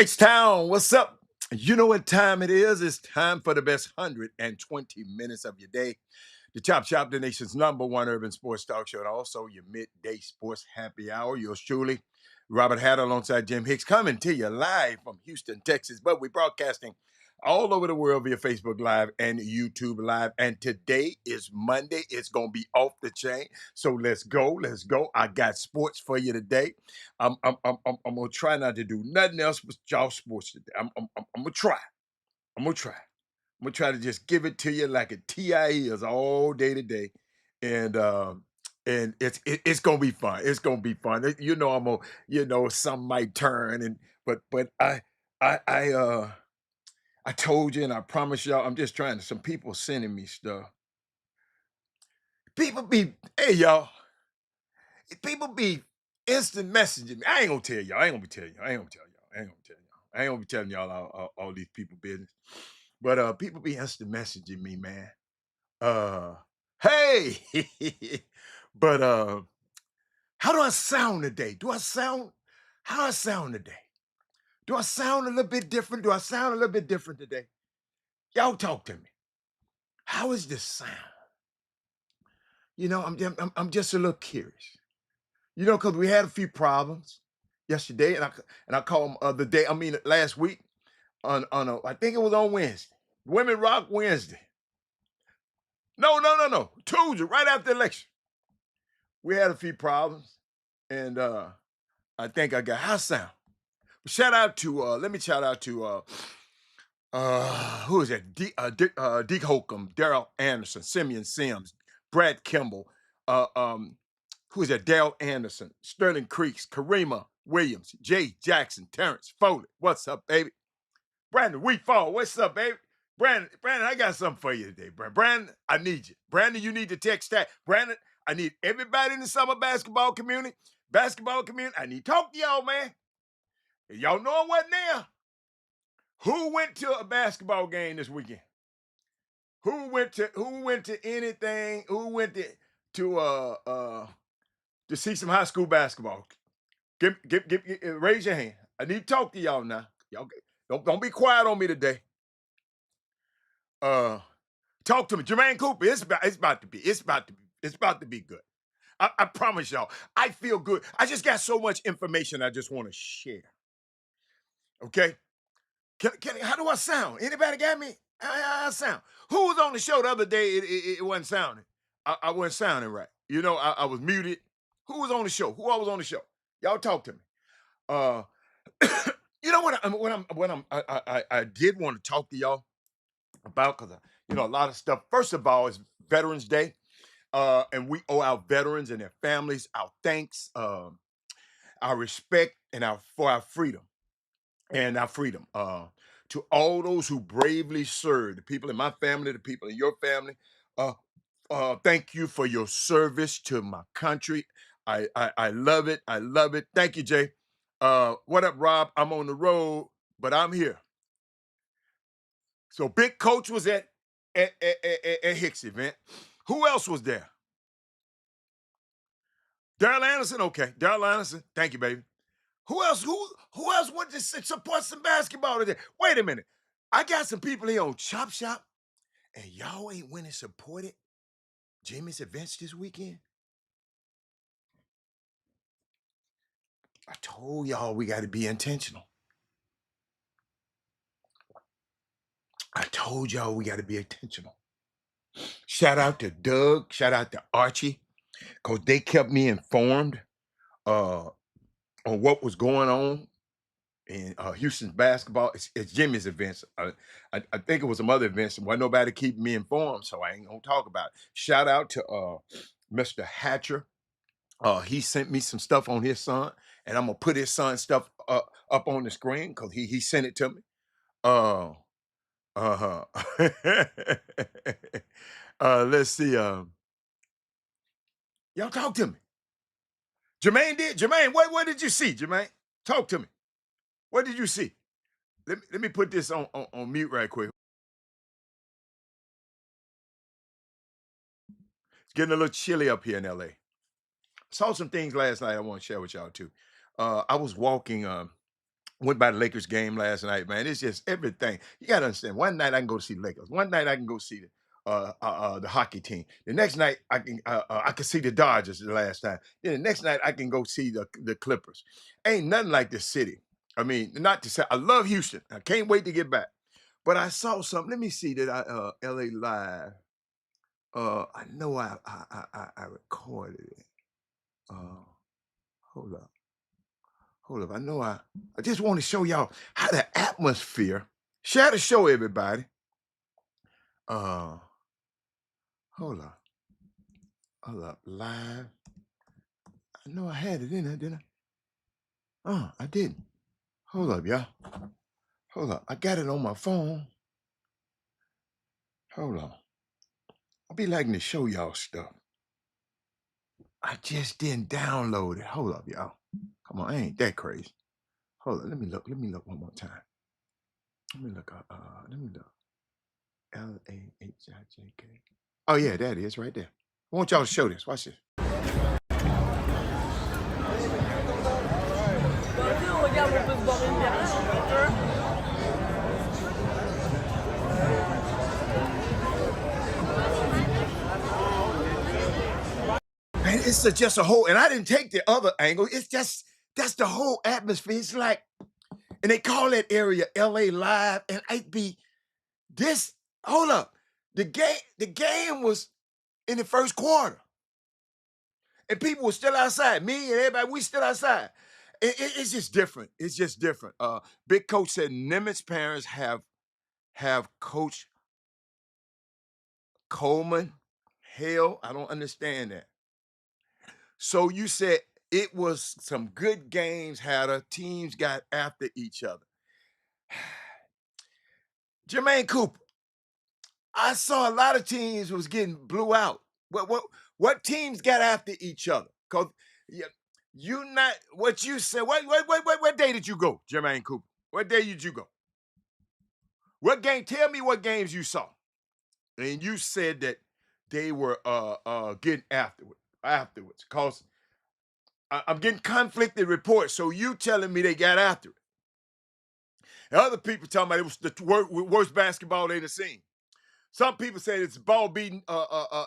H-Town, what's up? You know what time it is? It's time for the best 120 minutes of your day. The Chop Shop, the nation's number one urban sports talk show, and also your midday sports happy hour. Yours truly, Robert Hatter alongside Jim Hicks, coming to you live from Houston, Texas. But we're broadcasting all over the world via Facebook Live and YouTube Live. And today is Monday. It's going to be off the chain. So let's go. Let's go. I got sports for you today. I'm going to try not to do nothing else but y'all sports today. I'm going to try. I'm going to try. I'm gonna try to just give it to you like a TIE is all day today, and it's gonna be fun. It's gonna be fun. You know, I'm gonna some might turn and but I I told you and I promise y'all I'm just trying to. Some people sending me stuff. People be hey y'all. People be instant messaging me. I ain't gonna tell y'all. I ain't gonna be telling y'all. I ain't gonna tell y'all. I ain't gonna tell y'all. I ain't gonna be telling y'all all these people business. But people be instant messaging me, man. Uh, hey, but how do I sound today? Do I sound how do I sound today? Do I sound a little bit different? Do I sound a little bit different today? Y'all talk to me. How is this sound? I'm just a little curious. Because we had a few problems yesterday, and I called them the day. I mean, last week I think it was on Wednesday, Women Rock Wednesday. No. Tuesday, right after the election, we had a few problems, and I think I got how sound. Shout out to let me shout out to who is that? Deke Holcomb, Daryl Anderson, Simeon Sims, Brad Kimball, who is that? Dale Anderson, Sterling Creeks, Karima Williams, Jay Jackson, Terrence Foley. What's up, baby? Brandon Wheatfall, what's up, baby? Brandon, I got something for you today, Brandon. Brandon, I need you. Brandon, you need to text that. Brandon, I need everybody in the summer basketball community. I need to talk to y'all, man. Y'all know what now? Who went to a basketball game this weekend? Who went to anything? Who went to see some high school basketball? Raise your hand. I need to talk to y'all now. Y'all don't be quiet on me today. Uh Talk to me. Jermaine Cooper. It's about to be good. I promise y'all. I feel good. I just got so much information I just want to share. Okay? How do I sound? Anybody got me? How I sound? Who was on the show the other day? It wasn't sounding. I wasn't sounding right. I was muted. Who was on the show? Who I was on the show? Y'all talk to me. Uh, you know what I did want to talk to y'all about because a lot of stuff. First of all, is Veterans Day, and we owe our veterans and their families our thanks, our respect, and our freedom. And our freedom. To all those who bravely serve, the people in my family, the people in your family, uh, thank you for your service to my country. I love it. I love it. Thank you, Jay. What up, Rob? I'm on the road, but I'm here. So Big Coach was at Hicks event. Who else was there? Daryl Anderson. Okay, Daryl Anderson. Thank you, baby. Who else? Who else went to support some basketball today? Wait a minute. I got some people here on Chop Shop, and y'all ain't went and supported Jimmy's events this weekend. I told y'all we got to be intentional. I told y'all we got to be intentional. Shout out to Doug. Shout out to Archie, because they kept me informed uh, on what was going on in Houston's basketball. It's Jimmy's events. I think it was some other events. Wasn't nobody keeping me informed, so I ain't gonna talk about it. Shout out to Mr. Hatcher. He sent me some stuff on his son, and I'm gonna put his son stuff up on the screen because he sent it to me. Uh, uh-huh. Let's see. Y'all talk to me. Jermaine did. Jermaine, what did you see, Jermaine? Talk to me. What did you see? Let me put this on mute right quick. It's getting a little chilly up here in LA. Saw some things last night I want to share with y'all too. I was walking Went by the Lakers game last night, man. It's just everything. You gotta understand. One night I can go see Lakers. One night I can go see the hockey team. The next night I can see the Dodgers the last time. Then the next night I can go see the Clippers. Ain't nothing like this city. I mean, not to say I love Houston. I can't wait to get back. But I saw something. Let me see that LA Live. I know I recorded it. Uh, hold up. Hold up. I just want to show y'all how the atmosphere. Share the show, everybody. Uh hold up. Hold up. Live. I know I had it in there, didn't I? I didn't. Hold up, y'all. Hold up. I got it on my phone. Hold on. I'll be liking to show y'all stuff. I just didn't download it. Hold up, y'all. Come on, I ain't that crazy. Hold up. Let me look. Let me look one more time. Let me look. Let me look. Lahijk. Oh yeah, that is right there. I want y'all to show this. Watch this. Man, it's just a whole, and I didn't take the other angle. It's just that's the whole atmosphere. It's like, and they call that area LA Live, and I'd be this. Hold up, the game was in the first quarter, and people were still outside. Me and everybody, we still outside. It's just different. It's just different. Big Coach said Nimitz parents have Coach Coleman. Hell, I don't understand that. So you said it was some good games, how the teams got after each other. Jermaine Cooper, I saw a lot of teams was getting blew out. What teams got after each other? Cause you not what you said. What day did you go, Jermaine Cooper? What day did you go? What game? Tell me what games you saw. And you said that they were getting afterwards. Cause I'm getting conflicted reports. So you telling me they got after it. And other people talking about it was the worst basketball they'd seen. Some people say it's ball beating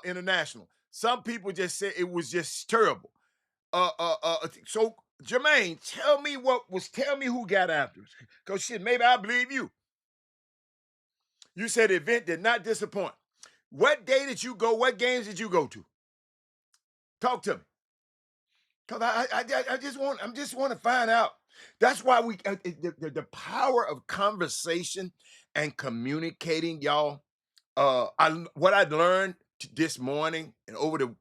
international. Some people just said it was just terrible. So Jermaine, tell me who got after it. Because shit, maybe I believe you. You said the event did not disappoint. What day did you go? What games did you go to? Talk to me. Cause I just want to find out. That's why the power of conversation and communicating, y'all. What I learned this morning and over the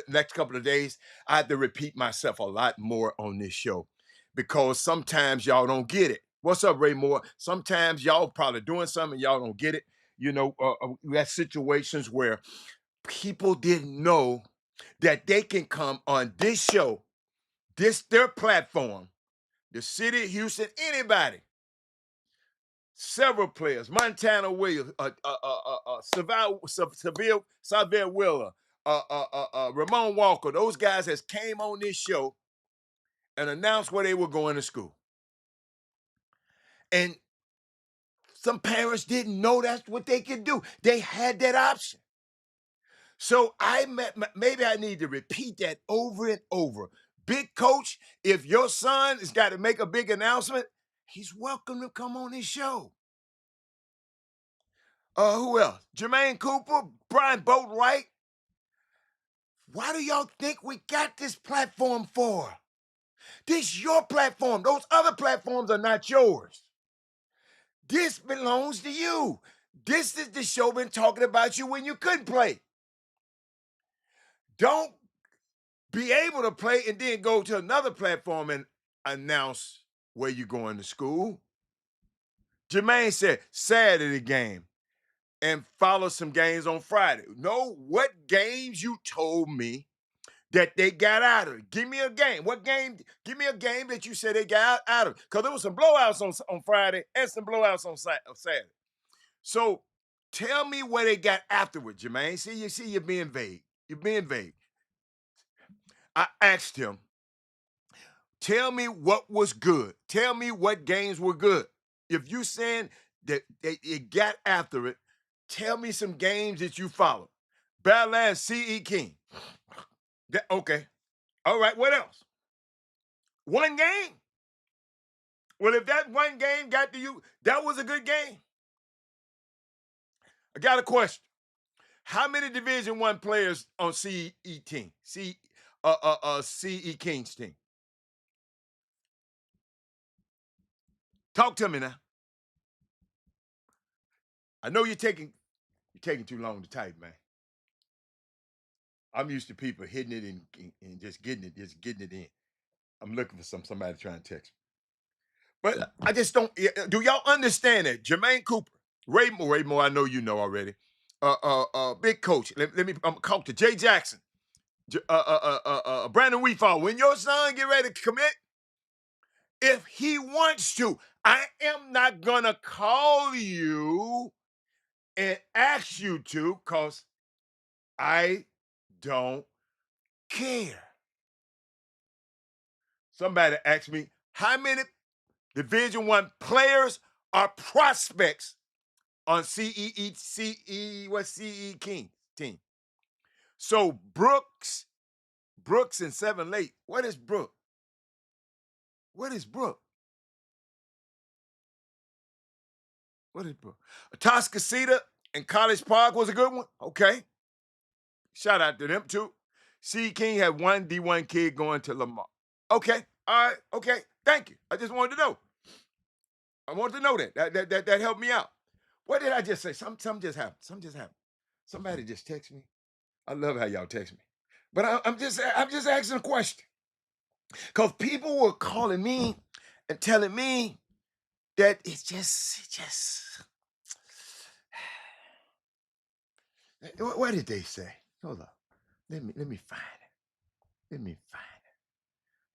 next couple of days, I had to repeat myself a lot more on this show because sometimes y'all don't get it. What's up, Ray Moore? Sometimes y'all probably doing something y'all don't get it. You know, we had situations where people didn't know that they can come on this show, their platform, the city of Houston, anybody, several players, Montana Williams, Saville Willer, Ramon Walker, those guys has came on this show and announced where they were going to school. And some parents didn't know that's what they could do. They had that option. So maybe I need to repeat that over and over. Big Coach, if your son has got to make a big announcement, he's welcome to come on this show. Who else? Jermaine Cooper, Brian Boatwright. Why do y'all think we got this platform for? This your platform. Those other platforms are not yours. This belongs to you. This is the show been talking about you when you couldn't play. Don't be able to play and then go to another platform and announce where you're going to school. Jermaine said Saturday game and follow some games on Friday. No, what games you told me that they got out of it? Give me a game. What game? Give me a game that you said they got out of it. Because there was some blowouts on Friday and some blowouts on Saturday. So tell me where they got afterward, Jermaine. See, you're being vague. You're being vague. I asked him, Tell me what was good. Tell me what games were good. If you saying that it got after it, tell me some games that you followed. Badlands CE King. Okay. All right. What else? One game. Well, if that one game got to you, that was a good game. I got a question. How many Division One players on CE team? CE Kings team. Talk to me now. I know you're taking too long to type, man. I'm used to people hitting it and just getting it in. I'm looking for somebody trying to text me. But I just don't. Do y'all understand that Jermaine Cooper, Raymore, I know you know already. Big coach. Let me talk to Jay Jackson, Brandon Weefall. When your son get ready to commit, if he wants to, I am not gonna call you and ask you to, cause I don't care. Somebody asked me how many Division One players are prospects on CE King team. So Brooks and Seven Lake. What is Brook? What is Brook? What is Brook? Toscasita and College Park was a good one. Okay. Shout out to them too. C King had one D1 kid going to Lamar. Okay. All right. Okay. Thank you. I just wanted to know. I wanted to know that. That helped me out. What did I just say? Something just happened. Something just happened. Somebody just text me. I love how y'all text me. But I'm just asking a question. Because people were calling me and telling me that it's just what did they say? Hold up. Let me find it. Let me find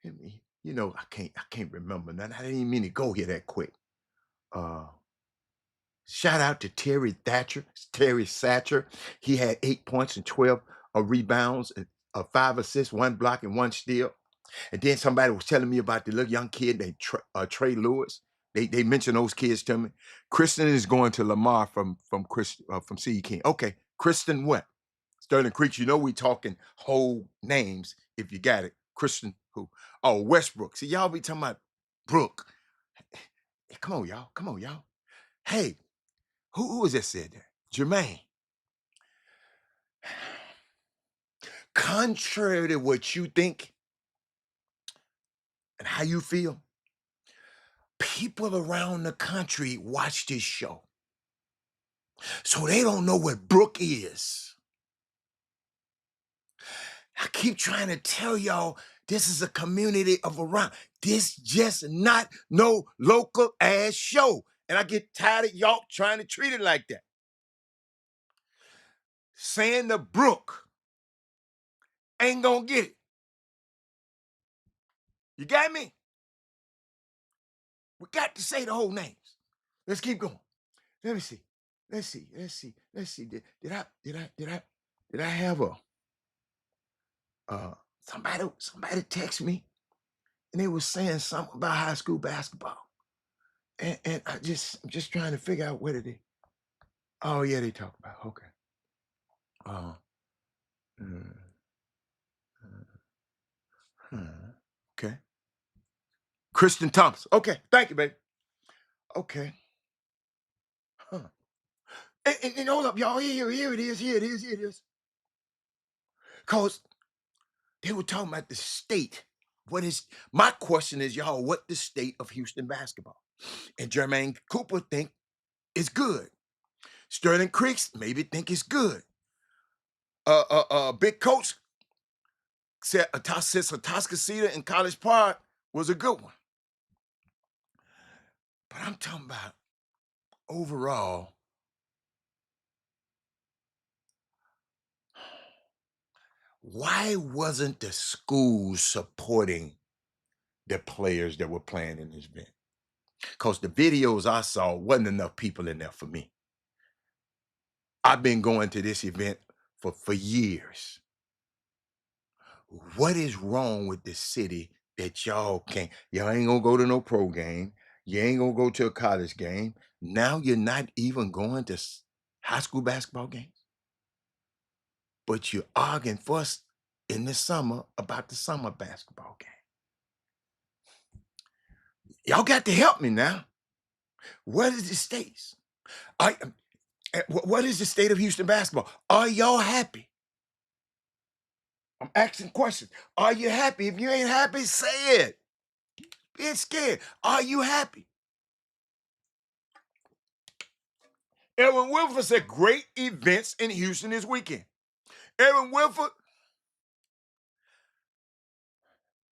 it. I can't remember none. I didn't even mean to go here that quick. Uh Shout out to Terry Satcher. He had 8 points and 12 rebounds, and 5 assists, 1 block, and 1 steal. And then somebody was telling me about the little young kid named Trey Lewis. They mentioned those kids to me. Kristen is going to Lamar from CE King. Okay, Kristen what? Sterling Creeks. You know we talking whole names if you got it. Kristen who? Oh, Westbrook. See, y'all be talking about Brooke. Hey, come on, y'all. Come on, y'all. Hey, who was that said that? Jermaine. Contrary to what you think and how you feel, people around the country watch this show. So they don't know what Brooke is. I keep trying to tell y'all this is a community of around. This just not no local ass show. And I get tired of y'all trying to treat it like that. Saying the Brooke ain't gonna get it. You got me? We got to say the whole names. Let's keep going. Let me see. Let's see. Did I have a somebody text me and they was saying something about high school basketball. And I'm just trying to figure out where did they. Oh yeah, they talk about okay. Uh, mm, hmm, okay. Kristen Thompson. Okay, thank you, baby. Okay. Huh. And hold up, y'all. Here it is. Here it is. Here it is. Cause they were talking about the state. What is my question is, y'all, what the state of Houston basketball? And Jermaine Cooper think it's good. Sterling Creeks maybe think it's good. Big coach said Atascocita in College Park was a good one. But I'm talking about overall, why wasn't the school supporting the players that were playing in this event? Because the videos I saw wasn't enough people in there for me. I've been going to this event for years. What is wrong with the city that y'all ain't gonna go to no pro game. You ain't gonna go to a college game. Now you're not even going to high school basketball games, but you're arguing fuss in the summer about the summer basketball game. Y'all got to help me now. What is the states? What is the state of Houston basketball? Are y'all happy? I'm asking questions. Are you happy? If you ain't happy, say it. Being scared. Are you happy? Aaron Wilford said great events in Houston this weekend. Aaron Wilford,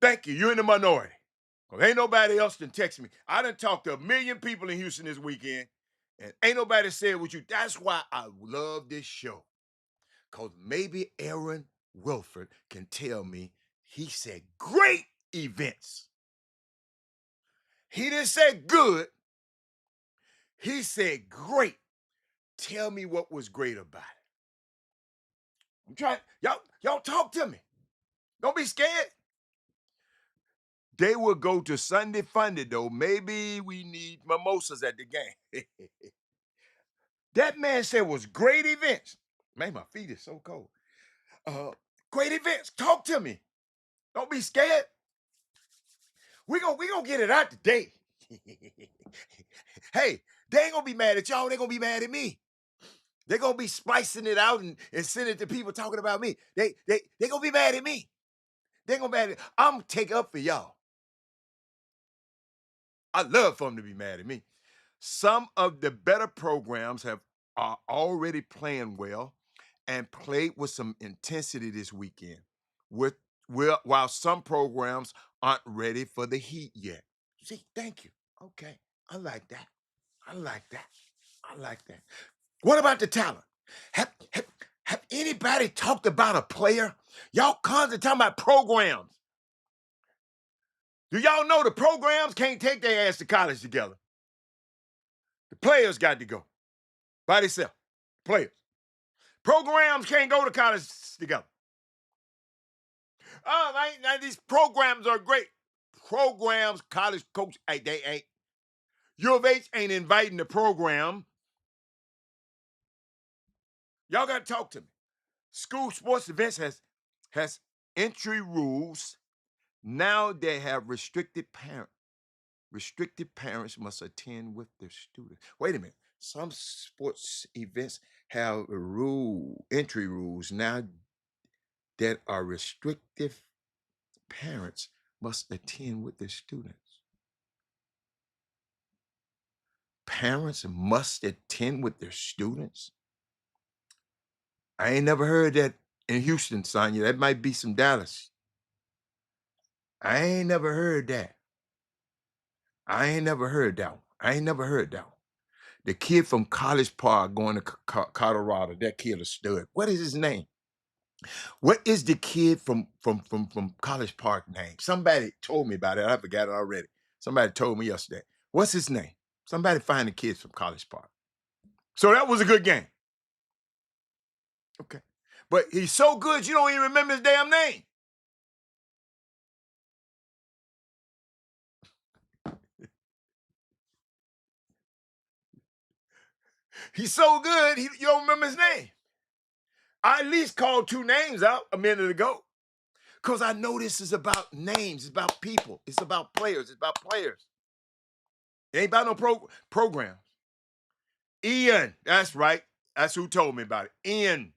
thank you. You're in the minority. Because ain't nobody else than text me. I done talked to 1 million people in Houston this weekend, and ain't nobody said what you. That's why I love this show. Because maybe Aaron Wilford can tell me he said great events. He didn't say good. He said great. Tell me what was great about it. I'm trying. Y'all talk to me. Don't be scared. They will go to Sunday Funday, though. Maybe we need mimosas at the game. That man said was great events. Man, my feet is so cold. Great events. Talk to me. Don't be scared. We gonna get it out today. Hey, they ain't gonna be mad at y'all. They gonna be mad at me. They're gonna be splicing it out and sending it to people talking about me. They gonna be mad at me. They gonna be mad at I'm gonna take up for y'all. I love for them to be mad at me. Some of the better programs are already playing well and played with some intensity this weekend. With while some programs aren't ready for the heat yet. See, thank you. Okay, I like that. I like that. I like that. What about the talent? Have anybody talked about a player? Y'all constantly talking about programs. Do y'all know the programs can't take their ass to college together? The players got to go by themselves. Players. Programs can't go to college together. Oh, these programs are great. Programs, college coach, they ain't. U of H ain't inviting the program. Y'all got to talk to me. School sports events has entry rules. Now they have restricted parents. Restricted parents must attend with their students. Wait a minute. Some sports events have entry rules now that are restrictive. Parents must attend with their students. Parents must attend with their students. I ain't never heard that in Houston, Sonya. That might be some Dallas. I ain't never heard that. I ain't never heard that one. I ain't never heard that one. The kid from College Park going to Colorado, that kid a stud. What is his name? What is the kid from College Park name? Somebody told me about it. I forgot it already. Somebody told me yesterday. What's his name? Somebody find the kids from College Park. So that was a good game. Okay. But he's so good you don't even remember his damn name. He's so good, you don't remember his name. I at least called 2 names out a minute ago. Because I know this is about names, it's about people, it's about players, it's about players. It ain't about no programs. Ian, that's right. That's who told me about it. Ian,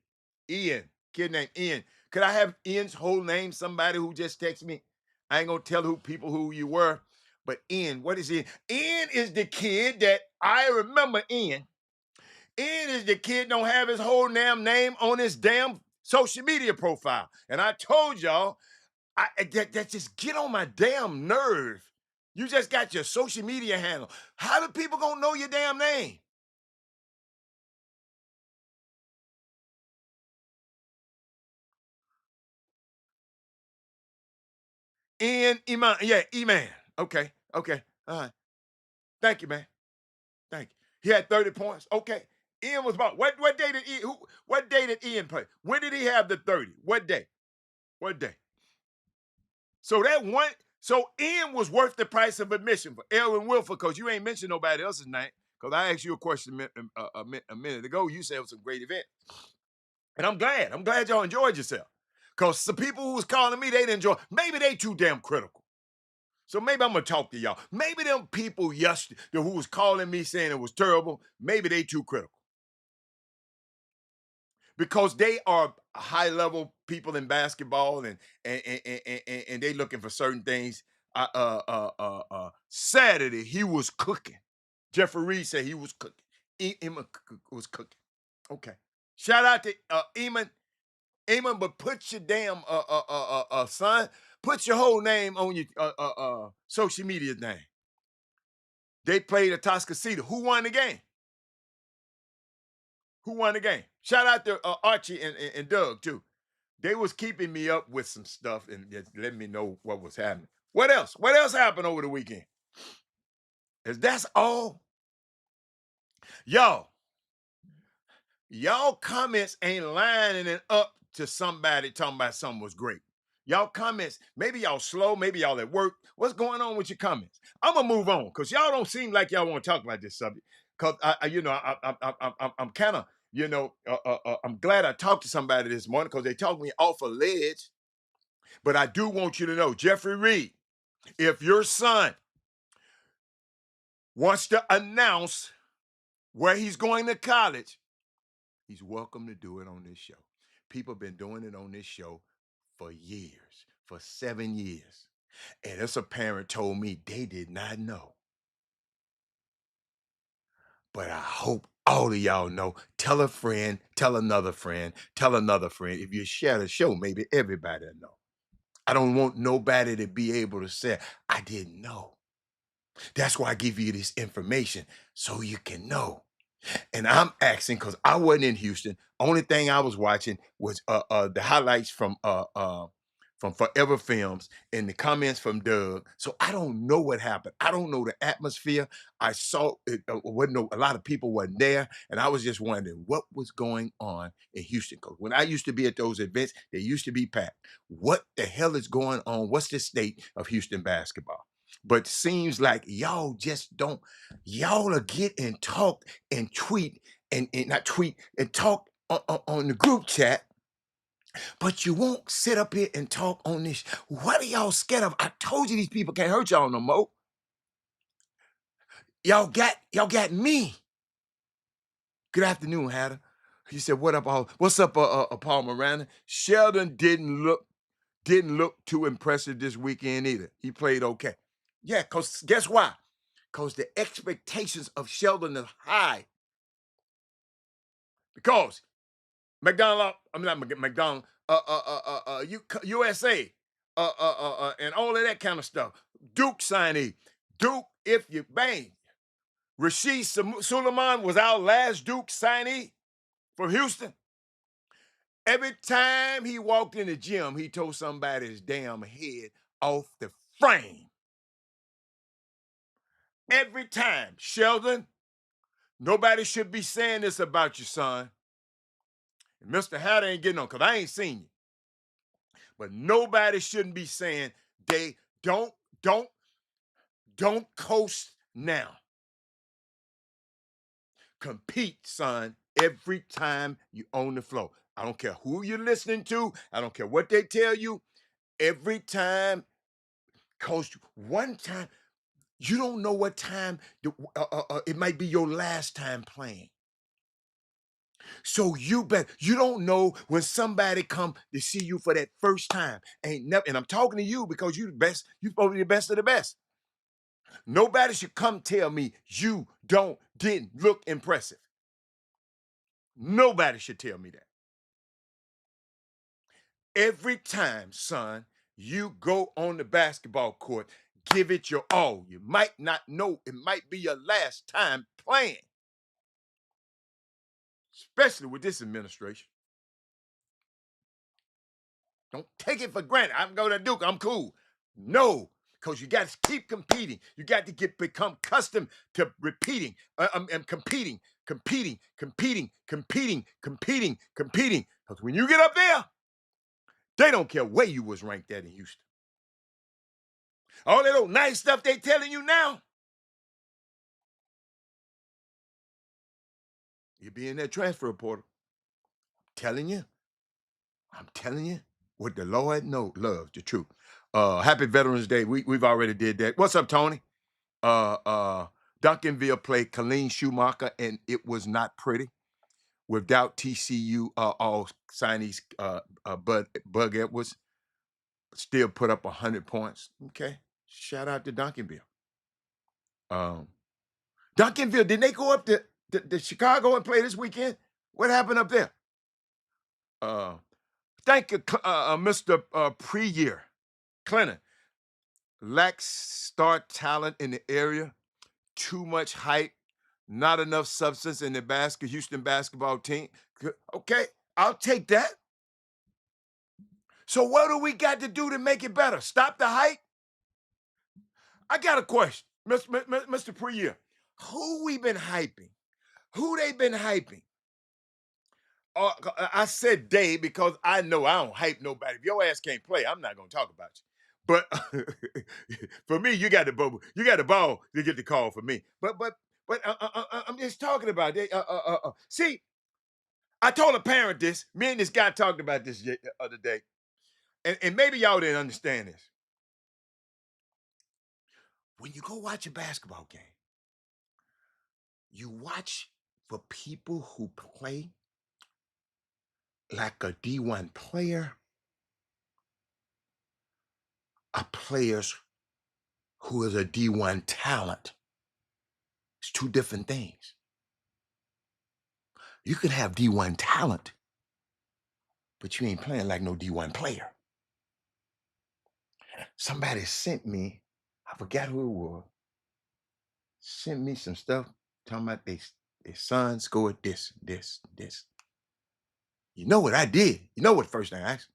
kid named Ian. Could I have Ian's whole name? Somebody who just texted me. I ain't gonna tell who you were, but Ian, what is Ian? Ian is the kid that I remember. Ian is the kid don't have his whole damn name on his damn social media profile. And I told y'all, that just get on my damn nerve. You just got your social media handle. How do people gonna know your damn name? Iman, yeah, Eman. Okay, okay, all right. Thank you, man. Thank you. He had 30 points. Okay. Ian was about what day did what day did Ian play? When did he have the 30? What day? What day? So that one, So Ian was worth the price of admission for Elwin Wilford, because you ain't mentioned nobody else's name. Because I asked you a question a minute ago. You said it was a great event. And I'm glad. I'm glad y'all enjoyed yourself. Because the people who was calling me, they didn't enjoy. Maybe they too damn critical. So maybe I'm gonna talk to y'all. Maybe them people yesterday who was calling me saying it was terrible, maybe they too critical. Because they are high level people in basketball, and they looking for certain things. Saturday he was cooking. Jeffrey Reed said he was cooking. Eamon was cooking. Okay. Shout out to Eamon. Eamon, but put your damn son. Put your whole name on your social media name. They played at Toscasita. Who won the game? Who won the game? Shout out to Archie and Doug too. They was keeping me up with some stuff and just letting me know what was happening. What else? What else happened over the weekend? Is that's all? Y'all, y'all comments ain't lining it up to somebody talking about something was great. Y'all comments, maybe y'all slow, maybe y'all at work. What's going on with your comments? I'm gonna move on because y'all don't seem like y'all want to talk about this subject. Cause I'm kind of, I'm glad I talked to somebody this morning because they talked me off a ledge. But I do want you to know, Jeffrey Reed, if your son wants to announce where he's going to college, he's welcome to do it on this show. People have been doing it on this show for years, for 7 years. And as a parent told me they did not know. But I hope all of y'all know. Tell a friend, tell another friend, tell another friend. If you share the show, maybe everybody will know. I don't want nobody to be able to say, I didn't know. That's why I give you this information so you can know. And I'm asking because I wasn't in Houston. Only thing I was watching was the highlights from Forever Films and the comments from Doug. So I don't know what happened. I don't know the atmosphere. I saw it wasn't a lot of people wasn't there, and I was just wondering what was going on in Houston. Because when I used to be at those events, they used to be packed. What the hell is going on? What's the state of Houston basketball? But seems like y'all just don't. Y'all are get and talk and tweet and not tweet and talk on the group chat, but you won't sit up here and talk on this. What are y'all scared of? I told you these people can't hurt y'all no more. Y'all got me. Good afternoon, Hatter. He said, "What up, all? What's up, Paul Miranda?" Sheldon didn't look too impressive this weekend either. He played okay. Yeah, cause guess why? Cause the expectations of Sheldon is high. Because McDonald, I'm not McDonald, USA, and all of that kind of stuff. Duke signee. Duke, if you bang. Rasheed Suleiman was our last Duke signee from Houston. Every time he walked in the gym, he told somebody his damn head off the frame. Every time. Sheldon, nobody should be saying this about your son. And Mr. Hatter ain't getting on because I ain't seen you. But nobody shouldn't be saying they don't coast now. Compete, son, every time you on the floor. I don't care who you're listening to. I don't care what they tell you. Every time, coach, one time, you don't know what time it might be your last time playing. So you don't know when somebody come to see you for that first time. Ain't never, and I'm talking to you because you the best, you supposed to be the best of the best. Nobody should come tell me you didn't look impressive. Nobody should tell me that. Every time, son, you go on the basketball court, give it your all. You might not know it might be your last time playing, especially with this administration. Don't take it for granted. I'm going to Duke. I'm cool. No, because you got to keep competing. You got to become accustomed to repeating and competing. Because when you get up there, they don't care where you was ranked at in Houston. All that old nice stuff they telling you now, you be in that transfer portal. Telling you, I'm telling you, what the Lord loves, the truth. Happy Veterans Day. We've already did that. What's up, Tony? Uh uh Duncanville played Colleen Schumacher, and it was not pretty. Without TCU all signees, Bug Edwards still put up 100 points. Okay. Shout out to Duncanville. Um, Duncanville, didn't they go up to Chicago and play this weekend? What happened up there? Uh, thank you, Mr. Pre-year. Clinton, lacks star talent in the area, too much hype, not enough substance in the Houston basketball team. Okay, I'll take that. So what do we got to do to make it better? Stop the hype? I got a question, Mr. Pre-year. Who we been hyping? Who they been hyping? I said they because I know I don't hype nobody. If your ass can't play, I'm not gonna talk about you. But for me, you got the ball. You got the ball to get the call for me. But I'm just talking about it. See, I told a parent this. Me and this guy talked about this the other day, and maybe y'all didn't understand this. When you go watch a basketball game, you watch for people who play like a D1 player, are players who is a D1 talent. It's two different things. You could have D1 talent, but you ain't playing like no D1 player. Somebody sent me, I forgot who it was, sent me some stuff talking about their son scored this. You know what I did? You know what the first thing I asked?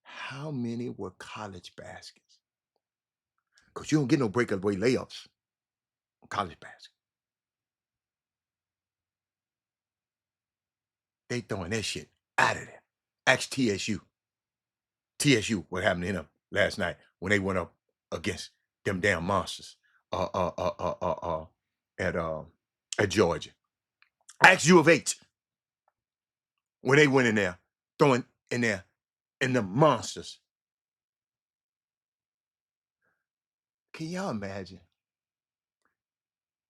How many were college baskets? Because you don't get no breakaway layups on college baskets. They throwing that shit out of there. Ask TSU. TSU, what happened to them last night when they went up against them damn monsters uh, uh, uh, uh, uh, uh, at at Georgia. Ask U of H when they went in there, throwing in there, in the monsters. Can y'all imagine?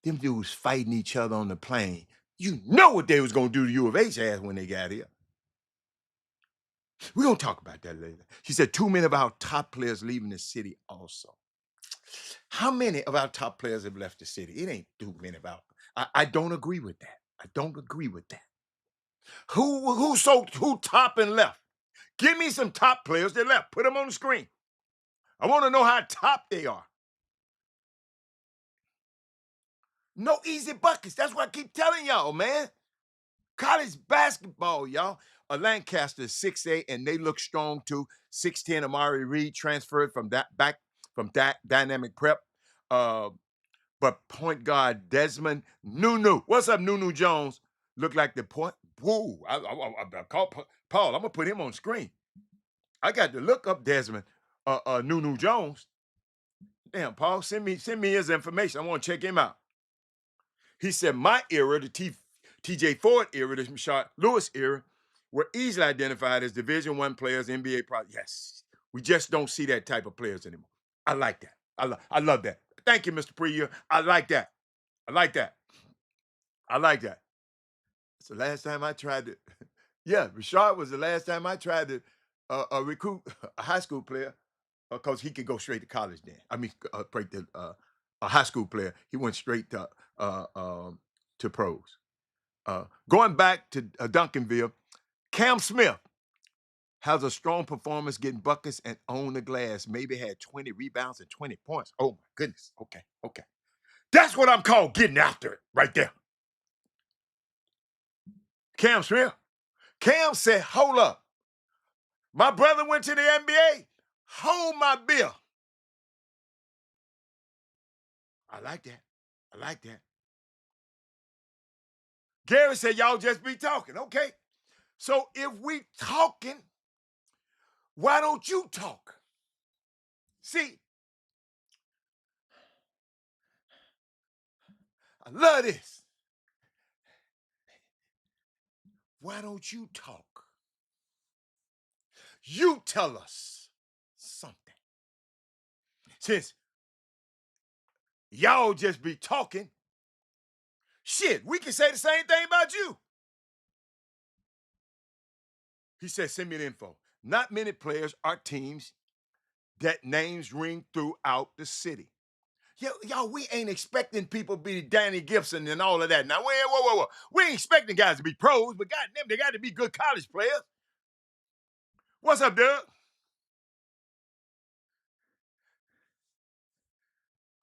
Them dudes fighting each other on the plane. You know what they was gonna do to U of H ass when they got here. We're gonna talk about that later. She said too many of our top players leaving the city also. How many of our top players have left the city? It ain't too many of our. I don't agree with that. I don't agree with that. Who top and left? Give me some top players that left. Put them on the screen. I want to know how top they are. No easy buckets. That's what I keep telling y'all, man. College basketball, y'all. A Lancaster is 6'8", and they look strong too. 6'10", Amari Reed transferred from Dynamic Prep. But point guard Desmond Nunu. What's up, Nunu Jones? Look like the point. Woo! I call Paul. I'm gonna put him on screen. I got to look up Desmond Nunu Jones. Damn, Paul, send me his information. I want to check him out. He said my era, the TJ Ford era, the Rashard Lewis era, were easily identified as Division I players, NBA products. Yes, we just don't see that type of players anymore. I like that. I love that. Thank you, Mr. Pre-year. I like that. I like that. I like that. It's the last time I tried to. Yeah, Rashard was the last time I tried to recruit a high school player because he could go straight to college then. I mean, break the a high school player. He went straight to pros. Going back to Duncanville, Cam Smith has a strong performance getting buckets and on the glass. Maybe had 20 rebounds and 20 points. Oh my goodness. Okay. That's what I'm called getting after it right there. Cam Smith. Cam said, hold up. My brother went to the NBA. Hold my bill. I like that. I like that. Gary said, y'all just be talking. Okay. So if we talking, why don't you talk? See, I love this. Why don't you talk? You tell us something. Since y'all just be talking, shit, we can say the same thing about you. He said, send me the info. Not many players or teams that names ring throughout the city. Yo, y'all, we ain't expecting people to be Danny Gibson and all of that. Now, whoa. We ain't expecting guys to be pros, but goddamn, they got to be good college players. What's up, Doug?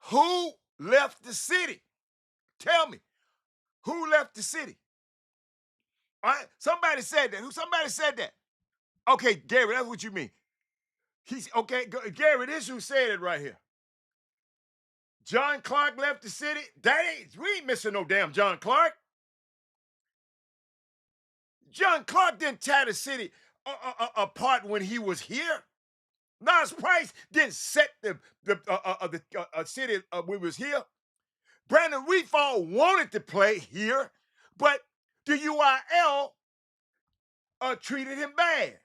Who left the city? Tell me. Who left the city? All right, somebody said that. Who? Somebody said that. Okay, Gary, that's what you mean. He's okay, Gary. This who said it right here. John Clark left the city. We ain't missing no damn John Clark. John Clark didn't tear the city apart when he was here. Nas Price didn't set the city when he was here. Brandon Wheatfall wanted to play here, but the UIL treated him bad.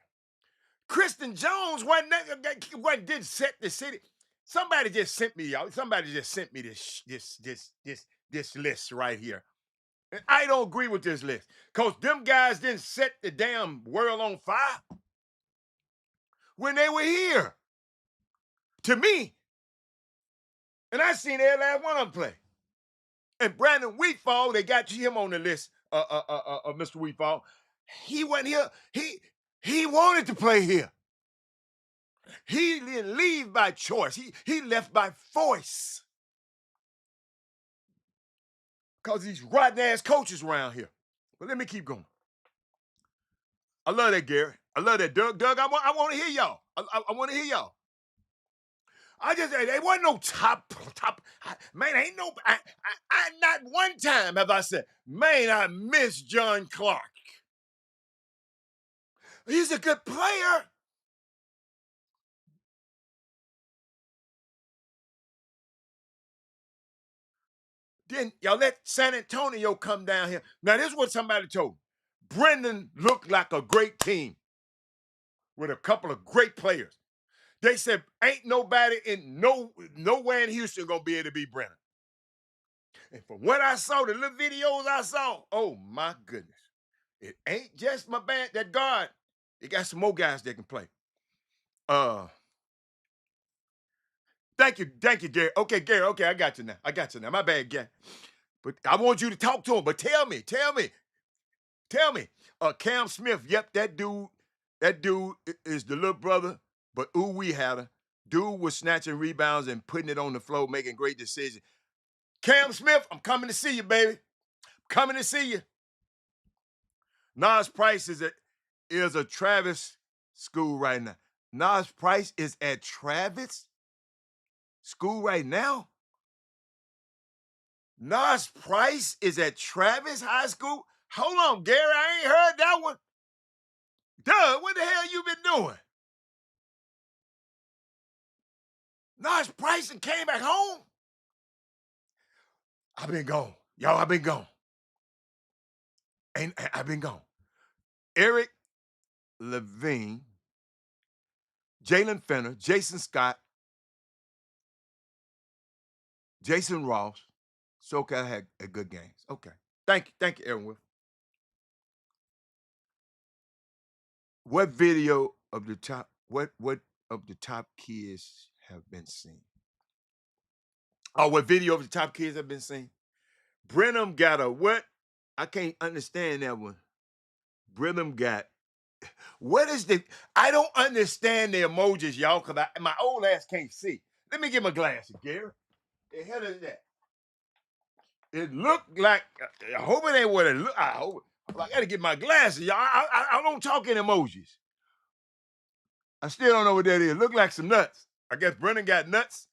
Kristen Jones didn't set the city. Somebody just sent me, y'all. Somebody just sent me this list right here. And I don't agree with this list. Because them guys didn't set the damn world on fire when they were here. To me, and I seen every last one of them play. And Brandon Wheatfall, they got him on the list, Mr. Wheatfall. He wasn't here. He wanted to play here. He didn't leave by choice. He left by force. Because these rotten ass coaches around here. But let me keep going. I love that, Gary. I love that, Doug. Doug, I want to hear y'all. I want to hear y'all. They wasn't no top. Man, ain't no. I not one time have I said, man, I miss John Clark. He's a good player. Then y'all let San Antonio come down here. Now, this is what somebody told me. Brendan looked like a great team with a couple of great players. They said, ain't nobody in nowhere in Houston gonna be able to beat Brendan. And from what I saw, the little videos I saw, oh my goodness. It ain't just my band, that guard. They got some more guys that can play. Thank you, Gary. Okay, Gary, okay, I got you now. My bad, Gary. But I want you to talk to him. But tell me. Cam Smith, yep, that dude is the little brother, but ooh, we had her. Dude was snatching rebounds and putting it on the floor, making great decisions. Cam Smith, I'm coming to see you, baby. Coming to see you. Nas Price is a Travis school right now. Nas Price is at Travis school right now. Nas Price is at Travis High School. Hold on, Gary, I ain't heard that one. Duh, what the hell you been doing? Nas Price and came back home. I've been gone. Y'all, I've been gone. I've been gone. Eric Levine, Jalen Fenner, Jason Scott, Jason Ross. SoCal had a good games. Okay. Thank you, Aaron Wolf. What video of the top, what of the top kids have been seen? Oh, what video of the top kids have been seen? Brenham got a what? I can't understand that one. Brenham got what is the? I don't understand the emojis, y'all, because my old ass can't see. Let me get my glasses, Gary. The hell is that? It looked like. I hope it ain't what it look. I hope. I gotta get my glasses, y'all. I don't talk in emojis. I still don't know what that is. Look like some nuts. I guess Brennan got nuts,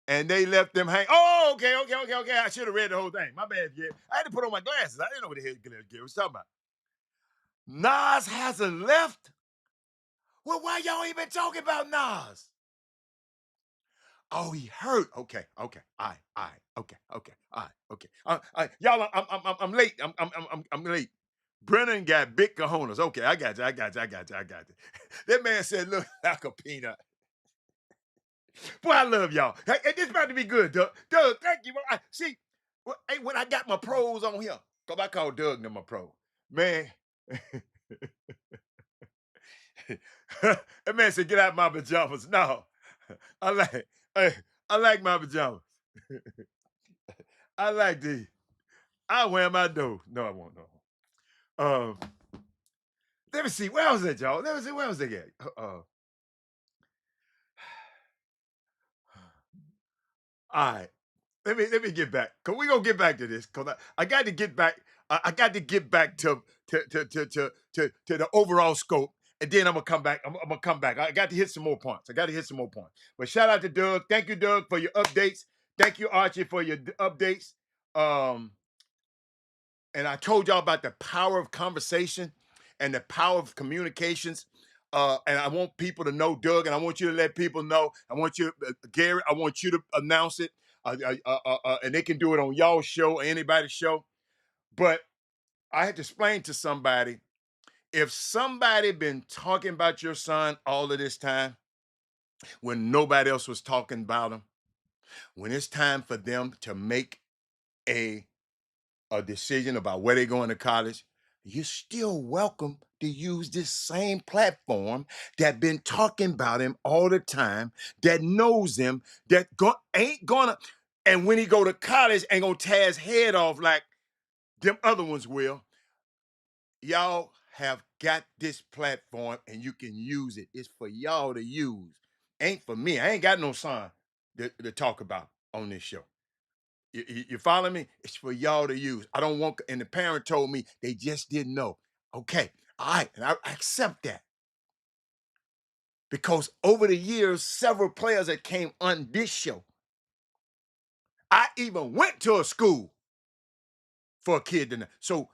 and they left them hang. Oh, okay. I should have read the whole thing. My bad, Gary. I had to put on my glasses. I didn't know what the hell Gary was talking about. Nas hasn't left. Well, why y'all ain't been talking about Nas? Oh, he hurt. Okay, okay, all right, okay, okay, all right, okay. Y'all, I'm late. I'm late. Brennan got big cojones. Okay, I got you. I got you. I got you. I got you. That man said, "Look like a peanut." Boy, I love y'all. Hey, this about to be good, Doug. Doug, thank you. See, hey, when I got my pros on here, cause I call Doug them my pro. Man, that man said, "Get out my pajamas." No, I like, hey, I like my pajamas. I like these. I wear my dough. No, I won't. No. Um, let me see. Where was that, y'all? Let me see. Where was that at? All right. Let me get back. Cause we gonna get back to this. Cause I got to get back. I got to get back to the overall scope. And then I'm gonna come back. I'm gonna come back. I got to hit some more points. I got to hit some more points. But shout out to Doug. Thank you, Doug, for your updates. Thank you, Archie, for your updates. Um, and I told y'all about the power of conversation and the power of communications. And I want people to know, Doug, and I want you to let people know. I want you, Gary, I want you to announce it. And they can do it on y'all's show or anybody's show. But I had to explain to somebody, if somebody been talking about your son all of this time when nobody else was talking about him, when it's time for them to make a a decision about where they're going to college, you're still welcome to use this same platform that been talking about him all the time, that knows him, that ain't gonna, and when he go to college, ain't gonna tear his head off like them other ones will. Y'all have got this platform and you can use it. It's for y'all to use. Ain't for me. I ain't got no son to talk about on this show. You follow me? It's for y'all to use. I don't want, and the parent told me they just didn't know. Okay, all right, and I accept that. Because over the years, several players that came on this show, I even went to a school for a kid to know. So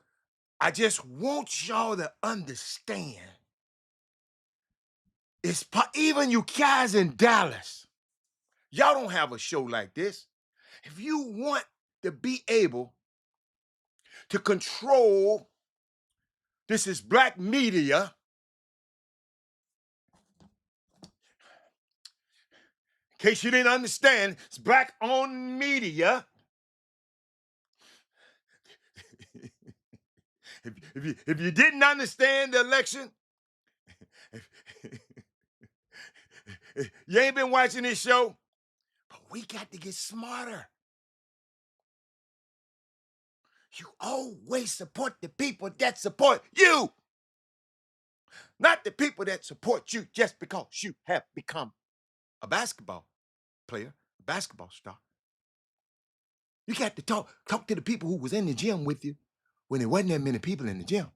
I just want y'all to understand. Even you guys in Dallas, y'all don't have a show like this. If you want to be able to control, this is black media. In case you didn't understand, it's black owned media. If you didn't understand the election, you ain't been watching this show, but we got to get smarter. You always support the people that support you, not the people that support you just because you have become a basketball player, a basketball star. You got to talk to the people who was in the gym with you when there wasn't that many people in the gym.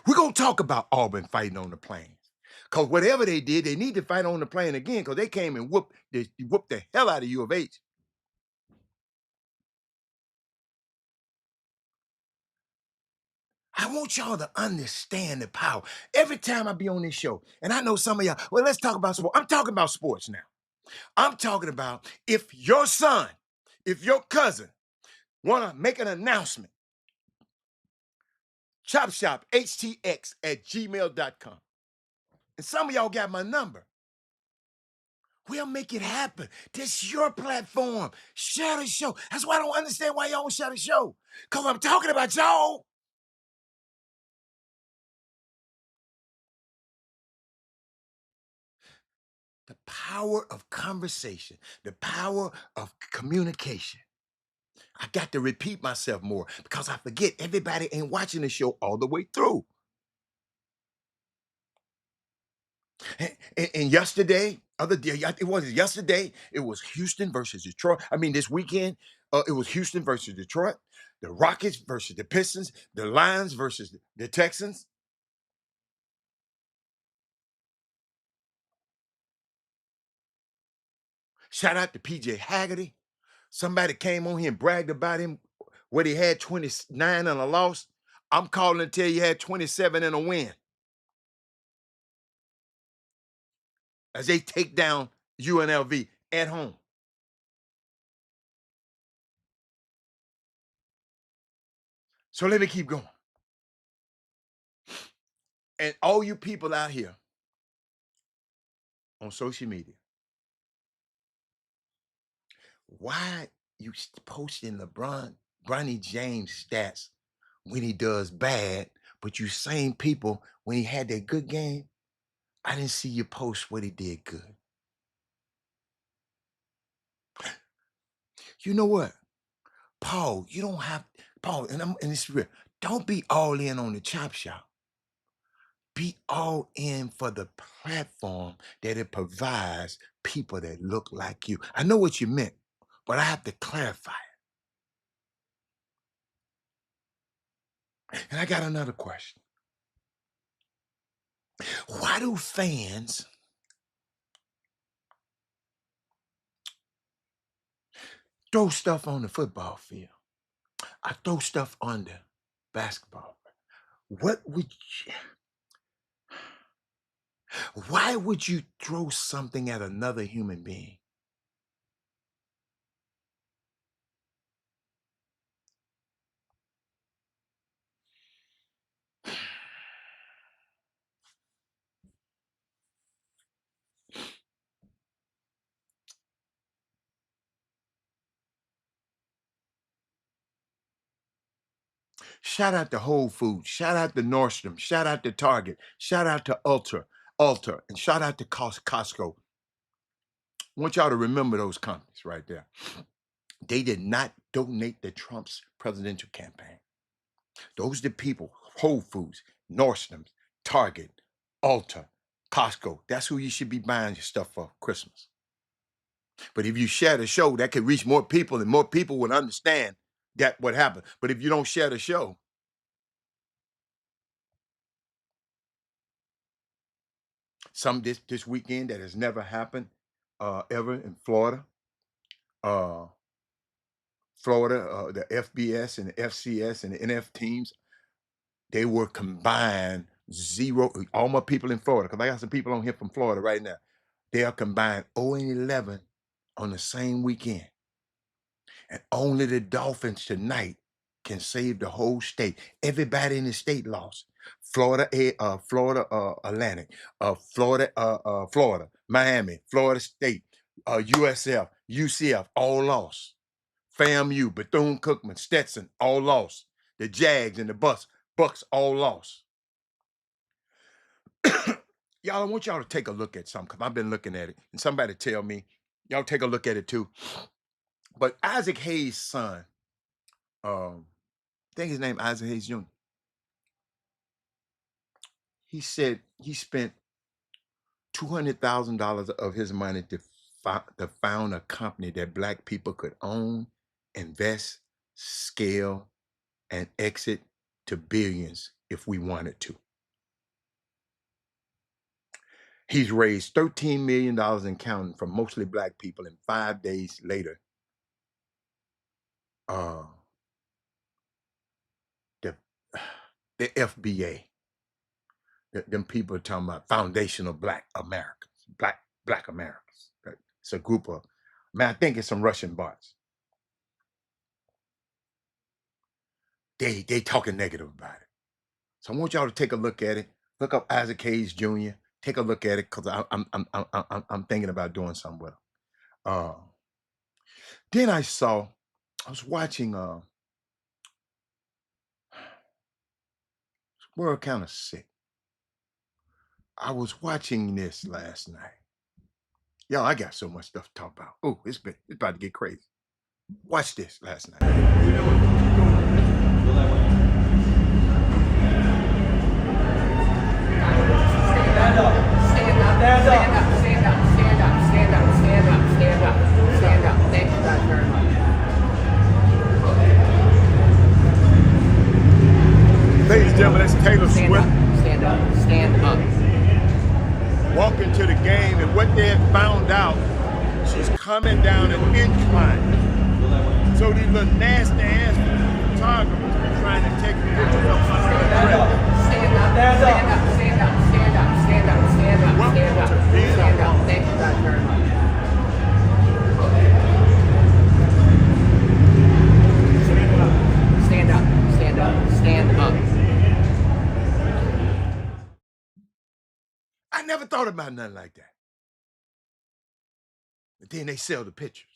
We're going to talk about Auburn fighting on the plains. Because whatever they did, they need to fight on the plane again because they came and whooped the hell out of U of H. I want y'all to understand the power. Every time I be on this show, and I know some of y'all, well, let's talk about sports. I'm talking about sports now. I'm talking about if your son, if your cousin want to make an announcement, Chop Shop Htx at gmail.com. And some of y'all got my number. We'll make it happen. This is your platform. Share the show. That's why I don't understand why y'all don't share the show. Because I'm talking about y'all. The power of conversation, the power of communication. I got to repeat myself more because I forget everybody ain't watching the show all the way through. And yesterday, other day, it was yesterday, it was Houston versus Detroit. I mean, this weekend, it was Houston versus Detroit, the Rockets versus the Pistons, the Lions versus the Texans. Shout out to PJ Haggerty. Somebody came on here and bragged about him, what he had 29 and a loss. I'm calling to tell you he had 27 and a win. as they take down UNLV at home. So let me keep going. And all you people out here on social media, why you posting Bronny James stats when he does bad, but you same people when he had that good game? I didn't see you post what he did good. You know what, Paul? You don't have Paul, and it's real. Don't be all in on the Chop Shop. Be all in for the platform that it provides people that look like you. I know what you meant, but I have to clarify it. And I got another question. Why do fans throw stuff on the football field? I throw stuff on the basketball. Why would you throw something at another human being? Shout out to Whole Foods, shout out to Nordstrom, shout out to Target, shout out to Ulta, and shout out to Costco. I want y'all to remember those companies right there. They did not donate to Trump's presidential campaign. Those are the people, Whole Foods, Nordstrom, Target, Ulta, Costco. That's who you should be buying your stuff for Christmas. But if you share the show, that could reach more people, and more people would understand that what happened. But if you don't share the show, some this weekend that has never happened ever in Florida. The FBS and the FCS and the NF teams, they were combined zero. All my people in Florida, because I got some people on here from Florida right now, they are combined 0-11 on the same weekend. And only the Dolphins tonight can save the whole state. Everybody in the state lost. Florida Atlantic, Florida, Miami, Florida State, USF, UCF, all lost. FAMU, Bethune-Cookman, Stetson, all lost. The Jags and the Bucks all lost. Y'all, I want y'all to take a look at something, because I've been looking at it, and somebody tell me, y'all take a look at it too. But Isaac Hayes' son, I think his name Isaac Hayes Jr., he said he spent $200,000 of his money to found a company that Black people could own, invest, scale, and exit to billions if we wanted to. He's raised $13 million and counting from mostly Black people, and 5 days later, the FBA, them people are talking about foundational Black Americans, Black Americans. It's a group of, man, I think it's some Russian bots. They talking negative about it. So I want y'all to take a look at it. Look up Isaac Hayes Jr. Take a look at it, because I'm thinking about doing something with him. Then I was watching World Kind of Sick. I was watching this last night. Y'all, I got so much stuff to talk about. Oh, it's about to get crazy. Watch this last night. Stand up. Stand up. Stand up. Stand up. Stand up. Stand up. Stand up. Stand up. Stand up. Thank you guys very much. Ladies and gentlemen, that's Taylor Swift. Stand up. Stand up. Walking to the game, and what they had found out, she's coming down an incline. So these little nasty ass photographers are trying to take pictures of her. Stand up. Stand up. Stand up. Stand up. Stand up. Stand up. Stand up. Welcome Stand up. to being Stand up. thought about nothing like that. But then they sell the pictures.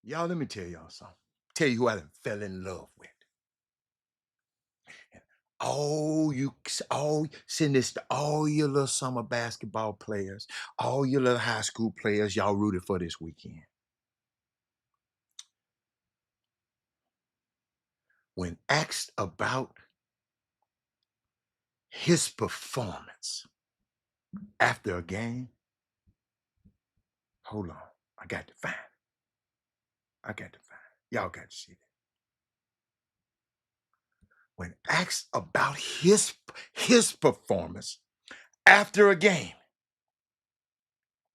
Y'all, let me tell y'all something. Tell you who I done fell in love with. Send this to all your little summer basketball players, all your little high school players y'all rooted for this weekend. When asked about his performance after a game, hold on, I got to find it. Y'all got to see it. When asked about his performance after a game,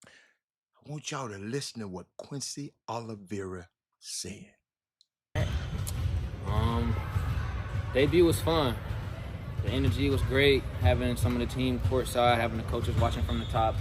I want y'all to listen to what Quincy Oliveira said. Debut was fun. The energy was great. Having some of the team courtside, having the coaches watching from the top.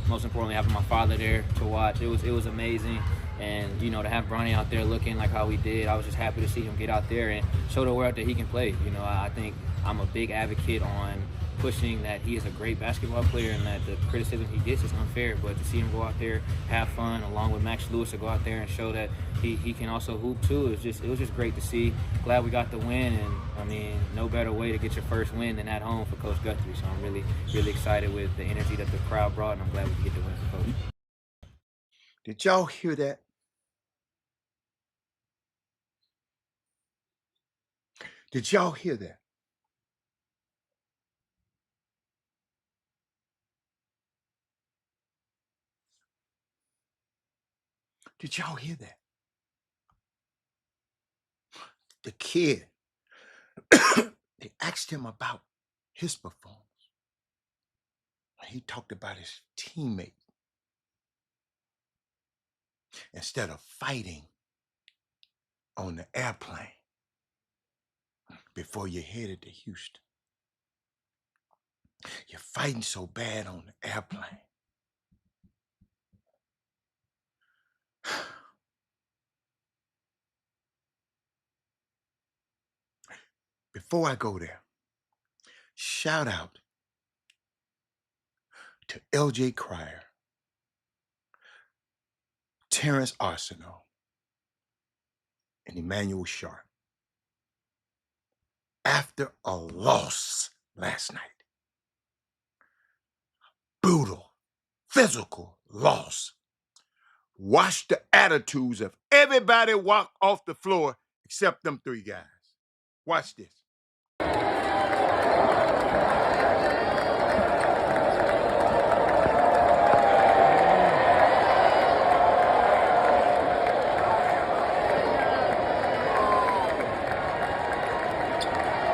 Most importantly, having my father there to watch. It was amazing. And, you know, to have Bronny out there looking like how he did, I was just happy to see him get out there and show the world that he can play. You know, I think I'm a big advocate on pushing that he is a great basketball player and that the criticism he gets is unfair. But to see him go out there, have fun, along with Max Lewis, to go out there and show that he can also hoop too, it was just great to see. Glad we got the win, and I mean, no better way to get your first win than at home for Coach Guthrie. So I'm really, really excited with the energy that the crowd brought, and I'm glad we could get the win for Coach. Did y'all hear that? Did y'all hear that? Did y'all hear that? The kid, they asked him about his performance. He talked about his teammate. Instead of fighting on the airplane before you headed to Houston, you're fighting so bad on the airplane. Before I go there, shout out to LJ Cryer, Terrence Arsenault, and Emmanuel Sharp. After a loss last night, brutal, physical loss, watch the attitudes of everybody walk off the floor except them three guys. Watch this.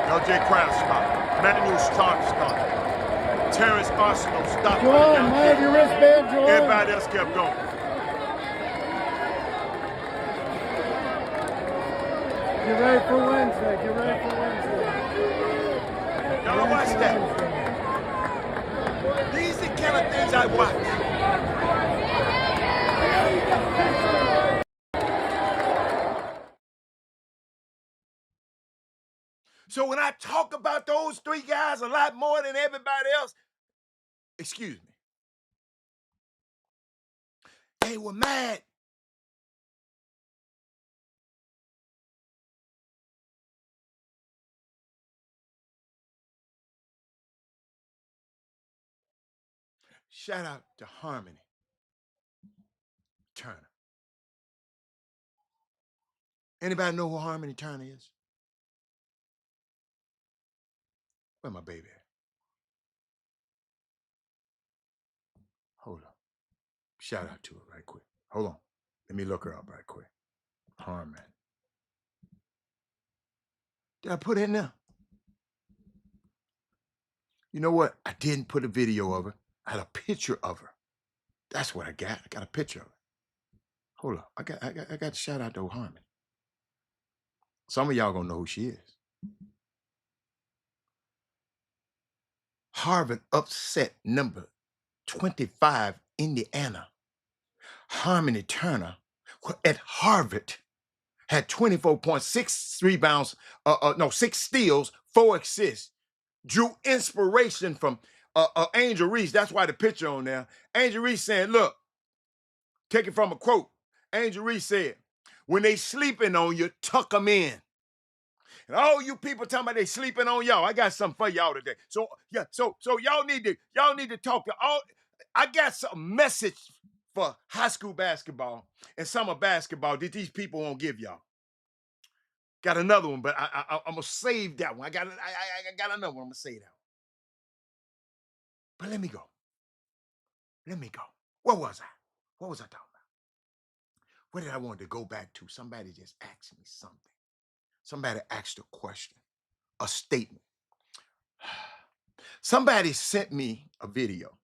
LJ Cryer stopped. Manuel Stark stopped. Terrence Arsenault stopped. Joel, have your wristband, Joel. Everybody else kept going. Get ready for Wednesday. Get ready for Wednesday. Y'all watch that. These are the kind of things I watch. So when I talk about those three guys a lot more than everybody else, excuse me, they were mad. Shout out to Harmony Turner. Anybody know who Harmony Turner is? Where my baby at? Hold on. Shout out to her right quick. Hold on. Let me look her up right quick. Harmony. Did I put it in there? You know what? I didn't put a video of her. I had a picture of her. That's what I got. I got a picture of her. Hold on. I got to shout out to Harmony. Some of y'all gonna know who she is. Harvard upset number 25 Indiana. Harmony Turner at Harvard had 24.6 rebounds, 6 steals, 4 assists. drew inspiration from Angel Reese. That's why the picture on there. Angel Reese saying, look, take it from a quote. Angel Reese said, when they sleeping on you, tuck them in. And all you people talking about they sleeping on y'all, I got something for y'all today. So yeah, so y'all need to talk to all. I got some message for high school basketball and summer basketball that these people won't give y'all. Got another one, but I'm gonna save that one. I got another one. I'm gonna save that one. But let me go. Let me go. Where was I? What was I talking about? Where did I want to go back to? Somebody just asked me something. Somebody asked a question, a statement. Somebody sent me a video,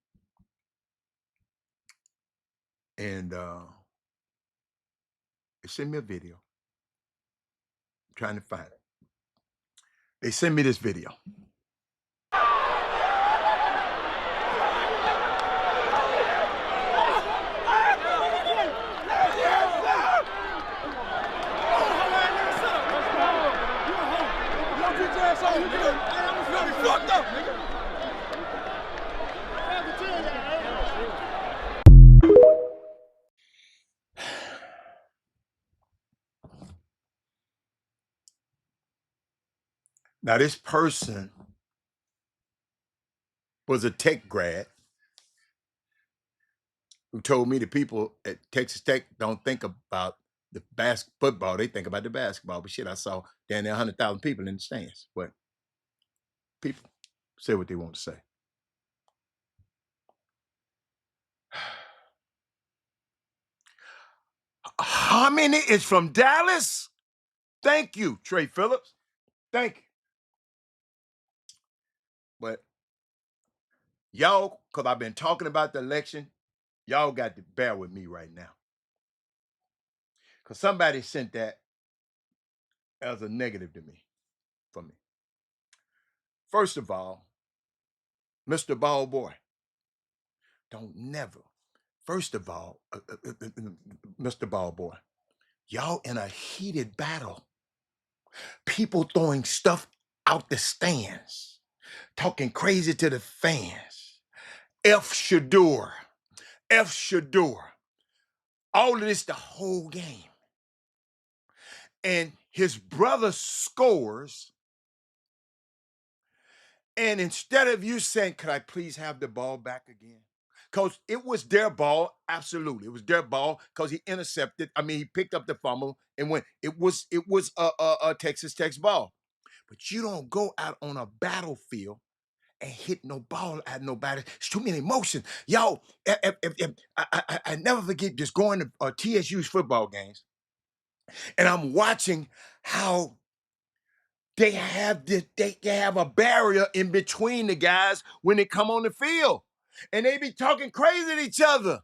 and they sent me a video. I'm trying to find it. They sent me this video. Now, this person was a tech grad who told me the people at Texas Tech don't think about the football, they think about the basketball. But shit, I saw down there 100,000 people in the stands. But people say what they want to say. Harmony is from Dallas? Thank you, Trey Phillips. Thank you. But y'all, because I've been talking about the election, y'all got to bear with me right now. Because somebody sent that as a negative to me, for me. First of all, Mr. Ball Boy, don't never. First of all, Mr. Ball Boy, y'all in a heated battle. People throwing stuff out the stands, talking crazy to the fans. F Shador, F Shador. All of this the whole game. And his brother scores. And instead of you saying, could I please have the ball back again? Because it was their ball, absolutely. It was their ball because he intercepted. I mean, he picked up the fumble and went. It was a Texas Tech's ball. But you don't go out on a battlefield and hit no ball at nobody. It's too many emotions. Y'all, I never forget just going to TSU's football games. And I'm watching how they have a barrier in between the guys when they come on the field. And they be talking crazy to each other.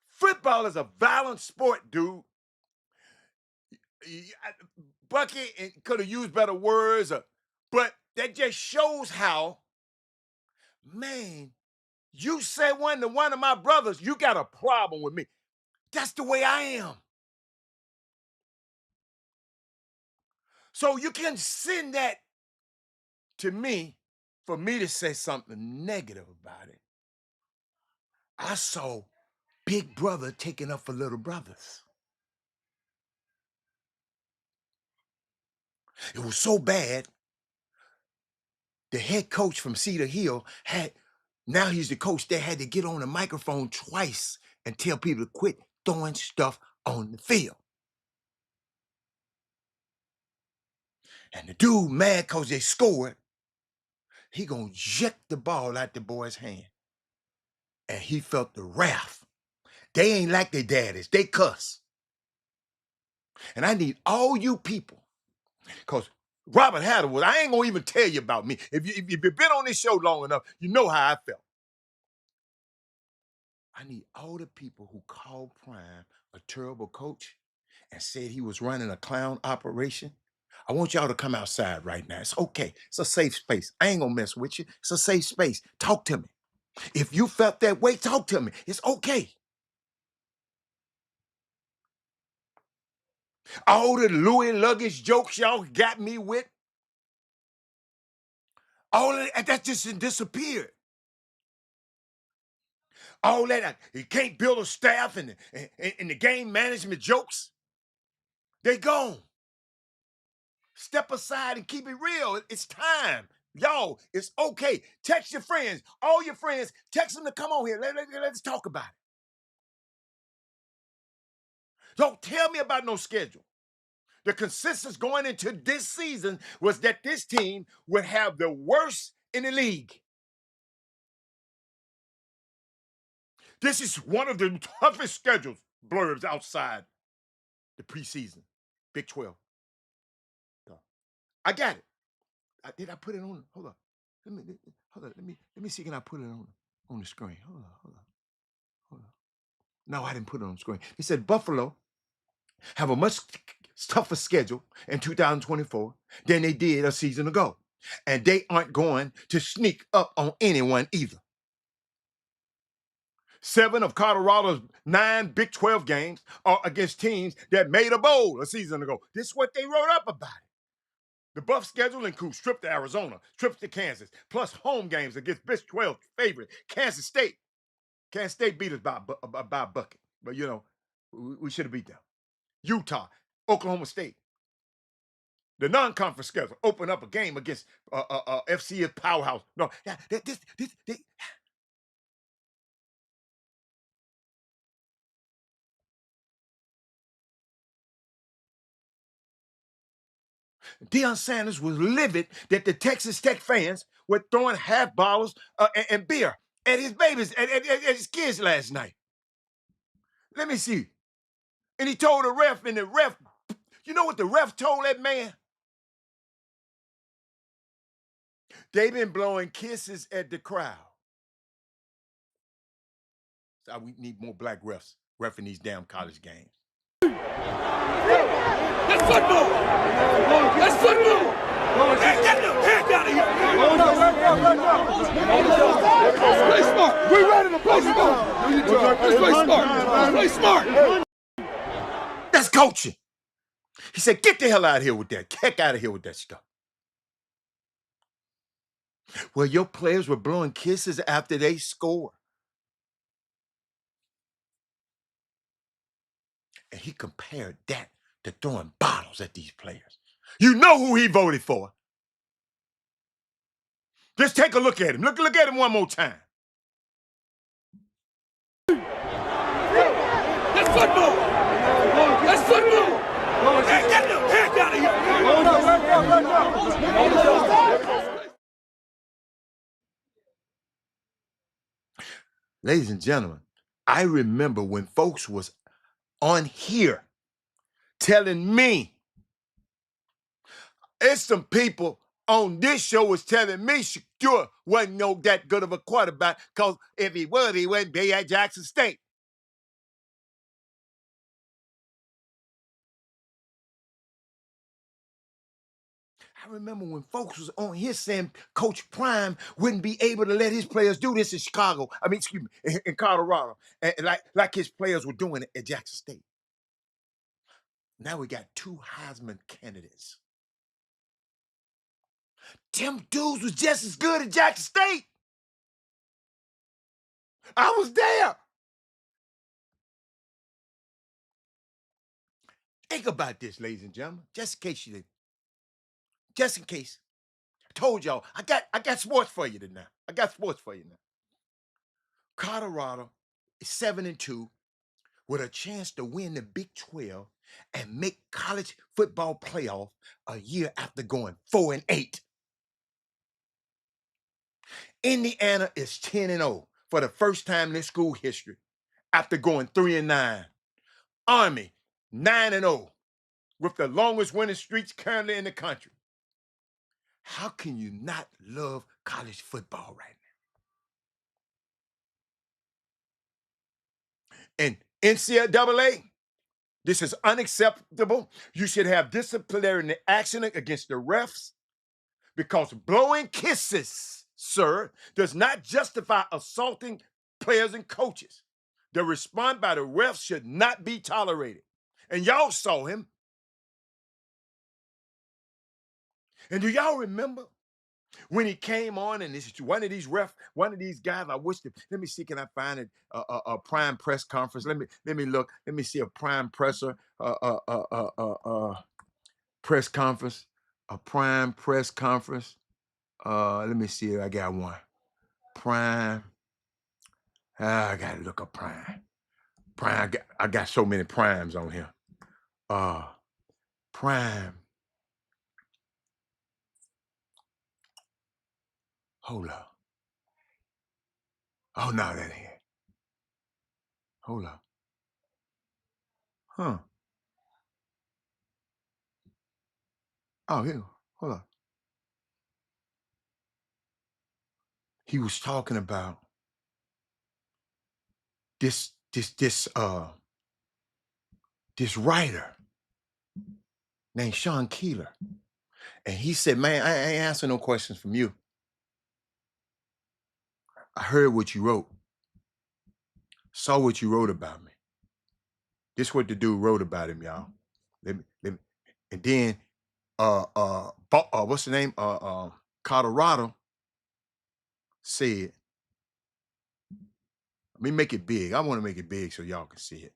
Football is a violent sport, dude. Bucky could have used better words, but that just shows how, man, you say one to one of my brothers, you got a problem with me. That's the way I am. So you can send that to me for me to say something negative about it. I saw big brother taking up for little brothers. It was so bad, the head coach from Cedar Hill now he's the coach, they had to get on the microphone twice and tell people to quit throwing stuff on the field. And the dude mad because they scored, he gonna eject the ball out the boy's hand. And he felt the wrath. They ain't like their daddies, they cuss. And I need all you people, because Robert Hatter was, I ain't gonna even tell you about me. If you've been on this show long enough, you know how I felt. I need all the people who called Prime a terrible coach and said he was running a clown operation. I want y'all to come outside right now. It's okay. It's a safe space. I ain't gonna mess with you. It's a safe space. Talk to me. If you felt that way, talk to me. It's okay. All the Louis luggage jokes y'all got me with, All of that just disappeared. All that, you can't build a staff and the game management jokes, they gone. Step aside and keep it real. It's time. Y'all, it's okay. Text your friends, all your friends, text them to come on here. Let's talk about it. Don't tell me about no schedule. The consensus going into this season was that this team would have the worst in the league. This is one of the toughest schedules, blurbs outside the preseason. Big 12. I got it. Did I put it on? Hold on. Let me see. Can I put it on the screen? Hold on. No, I didn't put it on the screen. He said Buffalo have a much tougher schedule in 2024 than they did a season ago. And they aren't going to sneak up on anyone either. 7 of Colorado's 9 Big 12 games are against teams that made a bowl a season ago. This is what they wrote up about it. The Buff schedule includes trip to Arizona, trips to Kansas, plus home games against Big 12 favorite Kansas State. Kansas State beat us by a bucket, but you know, we should have beat them. Utah, Oklahoma State. The non-conference schedule opened up a game against FC's powerhouse. No, this. Deion Sanders was livid that the Texas Tech fans were throwing half bottles and beer at his babies, at his kids last night. Let me see. And he told the ref, and the ref, you know what the ref told that man? They've been blowing kisses at the crowd. So we need more black refs reffing these damn college games. That's football! That's football! Hey, get the heck out of here! Play smart! We ready to play smart! Let's play smart! Let's play smart! That's coaching. He said, get the hell out of here with that. Heck out of here with that stuff. Well, your players were blowing kisses after they scored. And he compared that to throwing bottles at these players. You know who he voted for. Just take a look at him. Look at him one more time. That's football! That's football! Hey, get the heck out of here! Ladies and gentlemen, I remember when folks was on here telling me, it's some people on this show was telling me Shakur wasn't no that good of a quarterback, because if he was, he wouldn't be at Jackson State. I remember when folks was on here saying Coach Prime wouldn't be able to let his players do this in Chicago. I mean, excuse me, in Colorado, and like his players were doing it at Jackson State. Now we got 2 Heisman candidates. Them dudes was just as good at Jackson State. I was there. Think about this, ladies and gentlemen, just in case you didn't. Just in case. I told y'all, I got sports for you tonight. I got sports for you now. Colorado is 7-2 with a chance to win the Big 12 and make college football playoff a year after going 4-8. Indiana is 10-0 for the first time in their school history after going 3-9. Army 9-0 with the longest winning streaks currently in the country. How can you not love college football right now? And NCAA, this is unacceptable. You should have disciplinary action against the refs, because blowing kisses, sir, does not justify assaulting players and coaches. The response by the refs should not be tolerated. And y'all saw him. And do y'all remember When he came on, and this is one of these guys. I wish. Let me see. Can I find it? A prime press conference. Let me look. Let me see a prime presser. Press conference. A prime press conference. Let me see. I got one. Prime. I gotta look up prime. Prime. I got so many primes on here. Prime. Hold up. Oh no, that ain't it. Hold up. Huh. Oh, here. Hold up. He was talking about this writer named Sean Keeler. And he said, man, I ain't answering no questions from you. I heard what you wrote, saw what you wrote about me. This what the dude wrote about him, y'all. And then what's the name? Colorado said, let me make it big. I want to make it big so y'all can see it.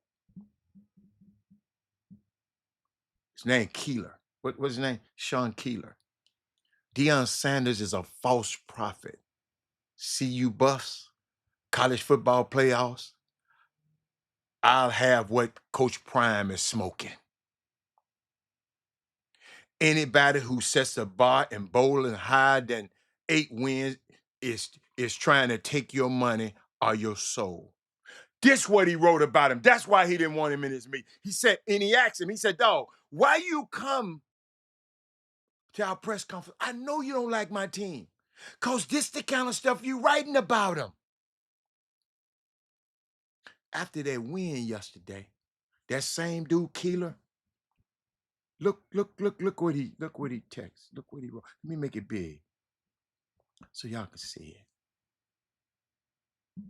His name Keeler. What's his name? Sean Keeler. Deion Sanders is a false prophet. CU buffs, college football playoffs. I'll have what Coach Prime is smoking. Anybody who sets a bar and bowling higher than 8 wins is trying to take your money or your soul. This what he wrote about him. That's why he didn't want him in his meet. He said, and he asked him, he said, dog, why you come to our press conference? I know you don't like my team. Because this the kind of stuff you writing about them. After that win yesterday, that same dude, Keeler, look what he texts. Look what he wrote. Let me make it big so y'all can see it.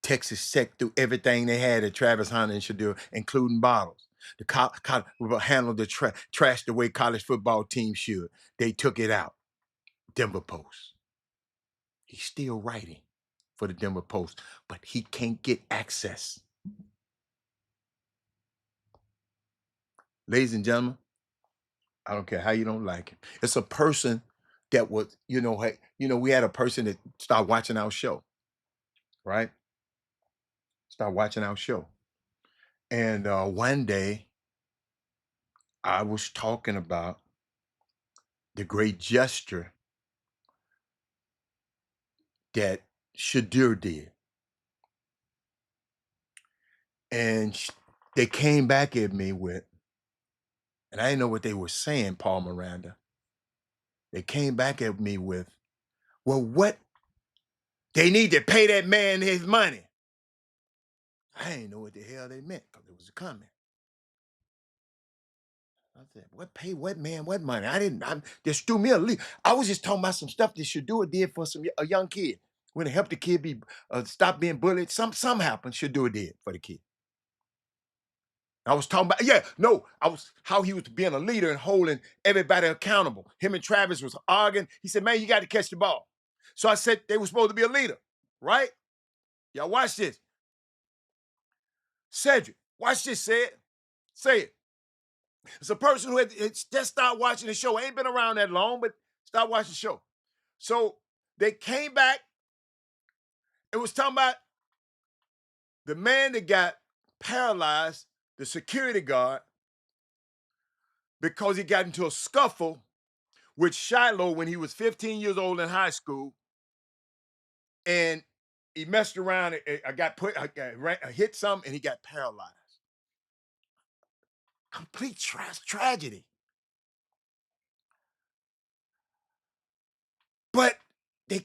Texas Tech threw everything they had at Travis Hunter and Shadur, including bottles. The handled the trash the way college football teams should. They took it out. Denver Post. He's still writing for the Denver Post, but he can't get access. Ladies and gentlemen, I don't care how you don't like him. It's a person that was, we had a person that started watching our show, right? Start watching our show. And one day, I was talking about the great gesture that Shadur did. And they came back at me with, and I didn't know what they were saying, Paul Miranda. They came back at me with, well, what? They need to pay that man his money. I didn't know what the hell they meant because it was a comment. I said, what pay what man, what money? Just threw me a leap. I was just talking about some stuff that Shadur did for a young kid. When it helped the kid stop being bullied, something happened, Shadur did for the kid. I was talking about, how he was being a leader and holding everybody accountable. Him and Travis was arguing. He said, man, you got to catch the ball. So I said they were supposed to be a leader, right? Y'all watch this. Cedric, watch this, say it. It's a person who had just started watching the show. Ain't been around that long, but start watching the show. So they came back and was talking about the man that got paralyzed, the security guard, because he got into a scuffle with Shiloh when he was 15 years old in high school. And he messed around. I hit something and he got paralyzed. Complete tragedy. But they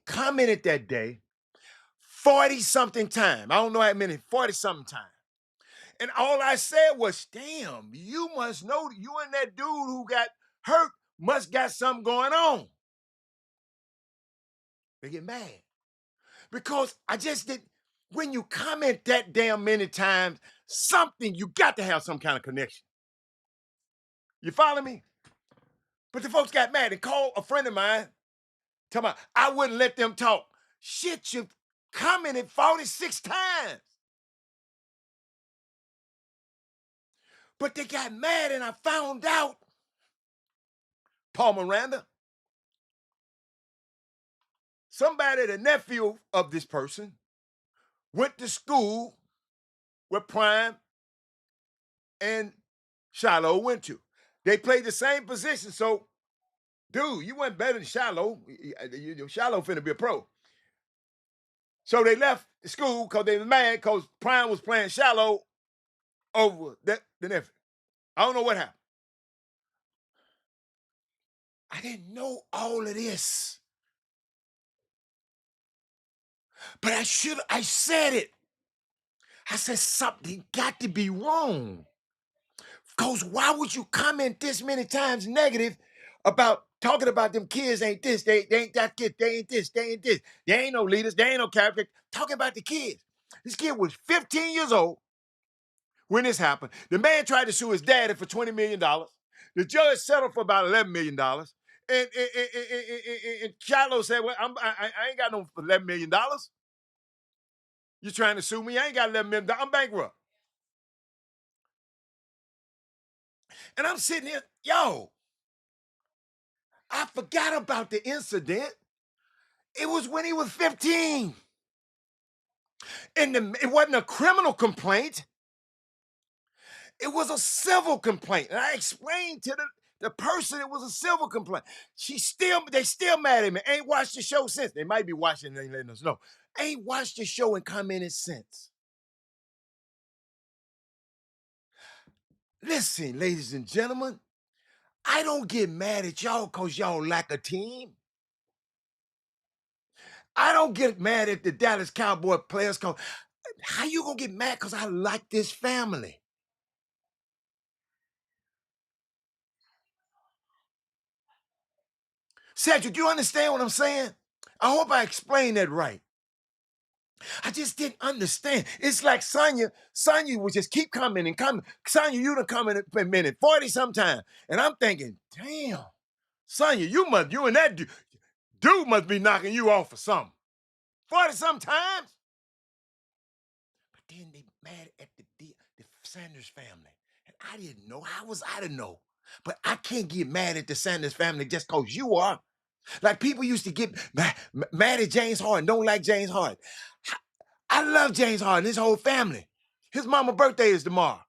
commented that day 40-something time. I don't know how many, 40-something time. And all I said was, damn, you must know, you and that dude who got hurt must got something going on. They get mad. Because I just did, when you comment that damn many times, you got to have some kind of connection. You follow me? But the folks got mad and called a friend of mine, talking about, I wouldn't let them talk. Shit, you commented 46 times. But they got mad and I found out, Paul Miranda, somebody, the nephew of this person, went to school where Prime and Shiloh went to. They played the same position. So, dude, you went better than Shiloh. Shiloh finna be a pro. So they left the school because they were mad because Prime was playing Shiloh over the nephew. I don't know what happened. I didn't know all of this. But I said it. I said something got to be wrong. Because why would you comment this many times negative about talking about them kids ain't this, they ain't that kid, they ain't this, they ain't this. They ain't no leaders, they ain't no character. Talking about the kids. This kid was 15 years old when this happened. The man tried to sue his daddy for $20 million. The judge settled for about $11 million. And Shiloh said, well, I ain't got no $11 million. You trying to sue me? I ain't got $11 million. I'm bankrupt. And I'm sitting here, yo, I forgot about the incident. It was when he was 15. And it wasn't a criminal complaint. It was a civil complaint. And I explained to the person it was a civil complaint. They still mad at me. Ain't watched the show since. They might be watching and ain't letting us know. Ain't watched the show and commented since. Listen, ladies and gentlemen, I don't get mad at y'all because y'all lack a team. I don't get mad at the Dallas Cowboy players because how you gonna get mad because I like this family? Cedric, you understand what I'm saying? I hope I explained that right. I just didn't understand. It's like Sonya would just keep coming and coming. Sonya, you done come in a minute, 40 sometime. And I'm thinking, damn, Sonya, you and that dude must be knocking you off for something. 40 sometimes. But then they mad at the Sanders family. And I didn't know. How was I to know? But I can't get mad at the Sanders family just because you are. Like people used to get mad at James Harden, don't like James Harden. I love James Harden, his whole family. His mama's birthday is tomorrow.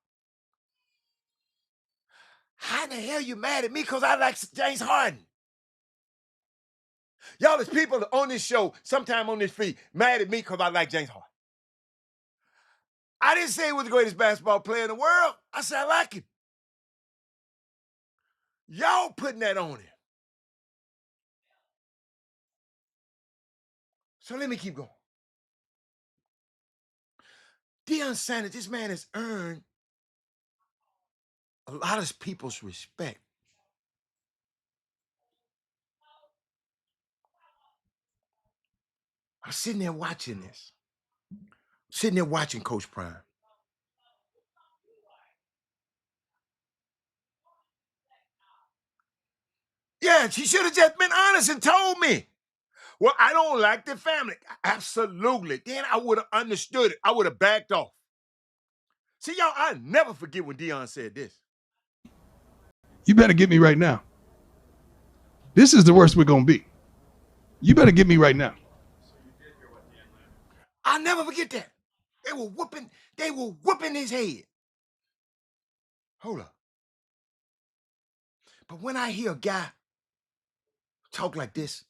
How in the hell you mad at me because I like James Harden? Y'all, there's people on this show, sometime on this feed, mad at me because I like James Harden. I didn't say he was the greatest basketball player in the world. I said I like him. Y'all putting that on him. So let me keep going. Deion Sanders, this man has earned a lot of people's respect. I'm sitting there watching this. Sitting there watching Coach Prime. Yeah, she should have just been honest and told me. Well, I don't like the family. Absolutely. Then I would have understood it. I would have backed off. See, y'all, I never forget when Deion said this. You better get me right now. This is the worst we're going to be. You better get me right now. I'll never forget that. They were whooping his head. Hold up. But when I hear a guy talk like this,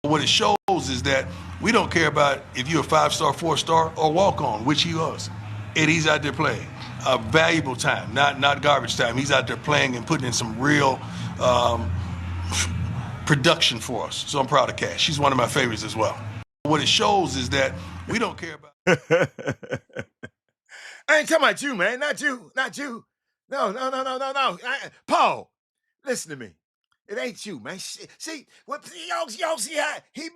what it shows is that we don't care about if you're a 5-star, 4-star, or walk-on, which he was. And he's out there playing a valuable time, not garbage time. He's out there playing and putting in some real production for us. So I'm proud of Cash. She's one of my favorites as well. What it shows is that we don't care about. I ain't talking about you, man. Not you. No. Paul, listen to me. It ain't you, man. See, y'all see how he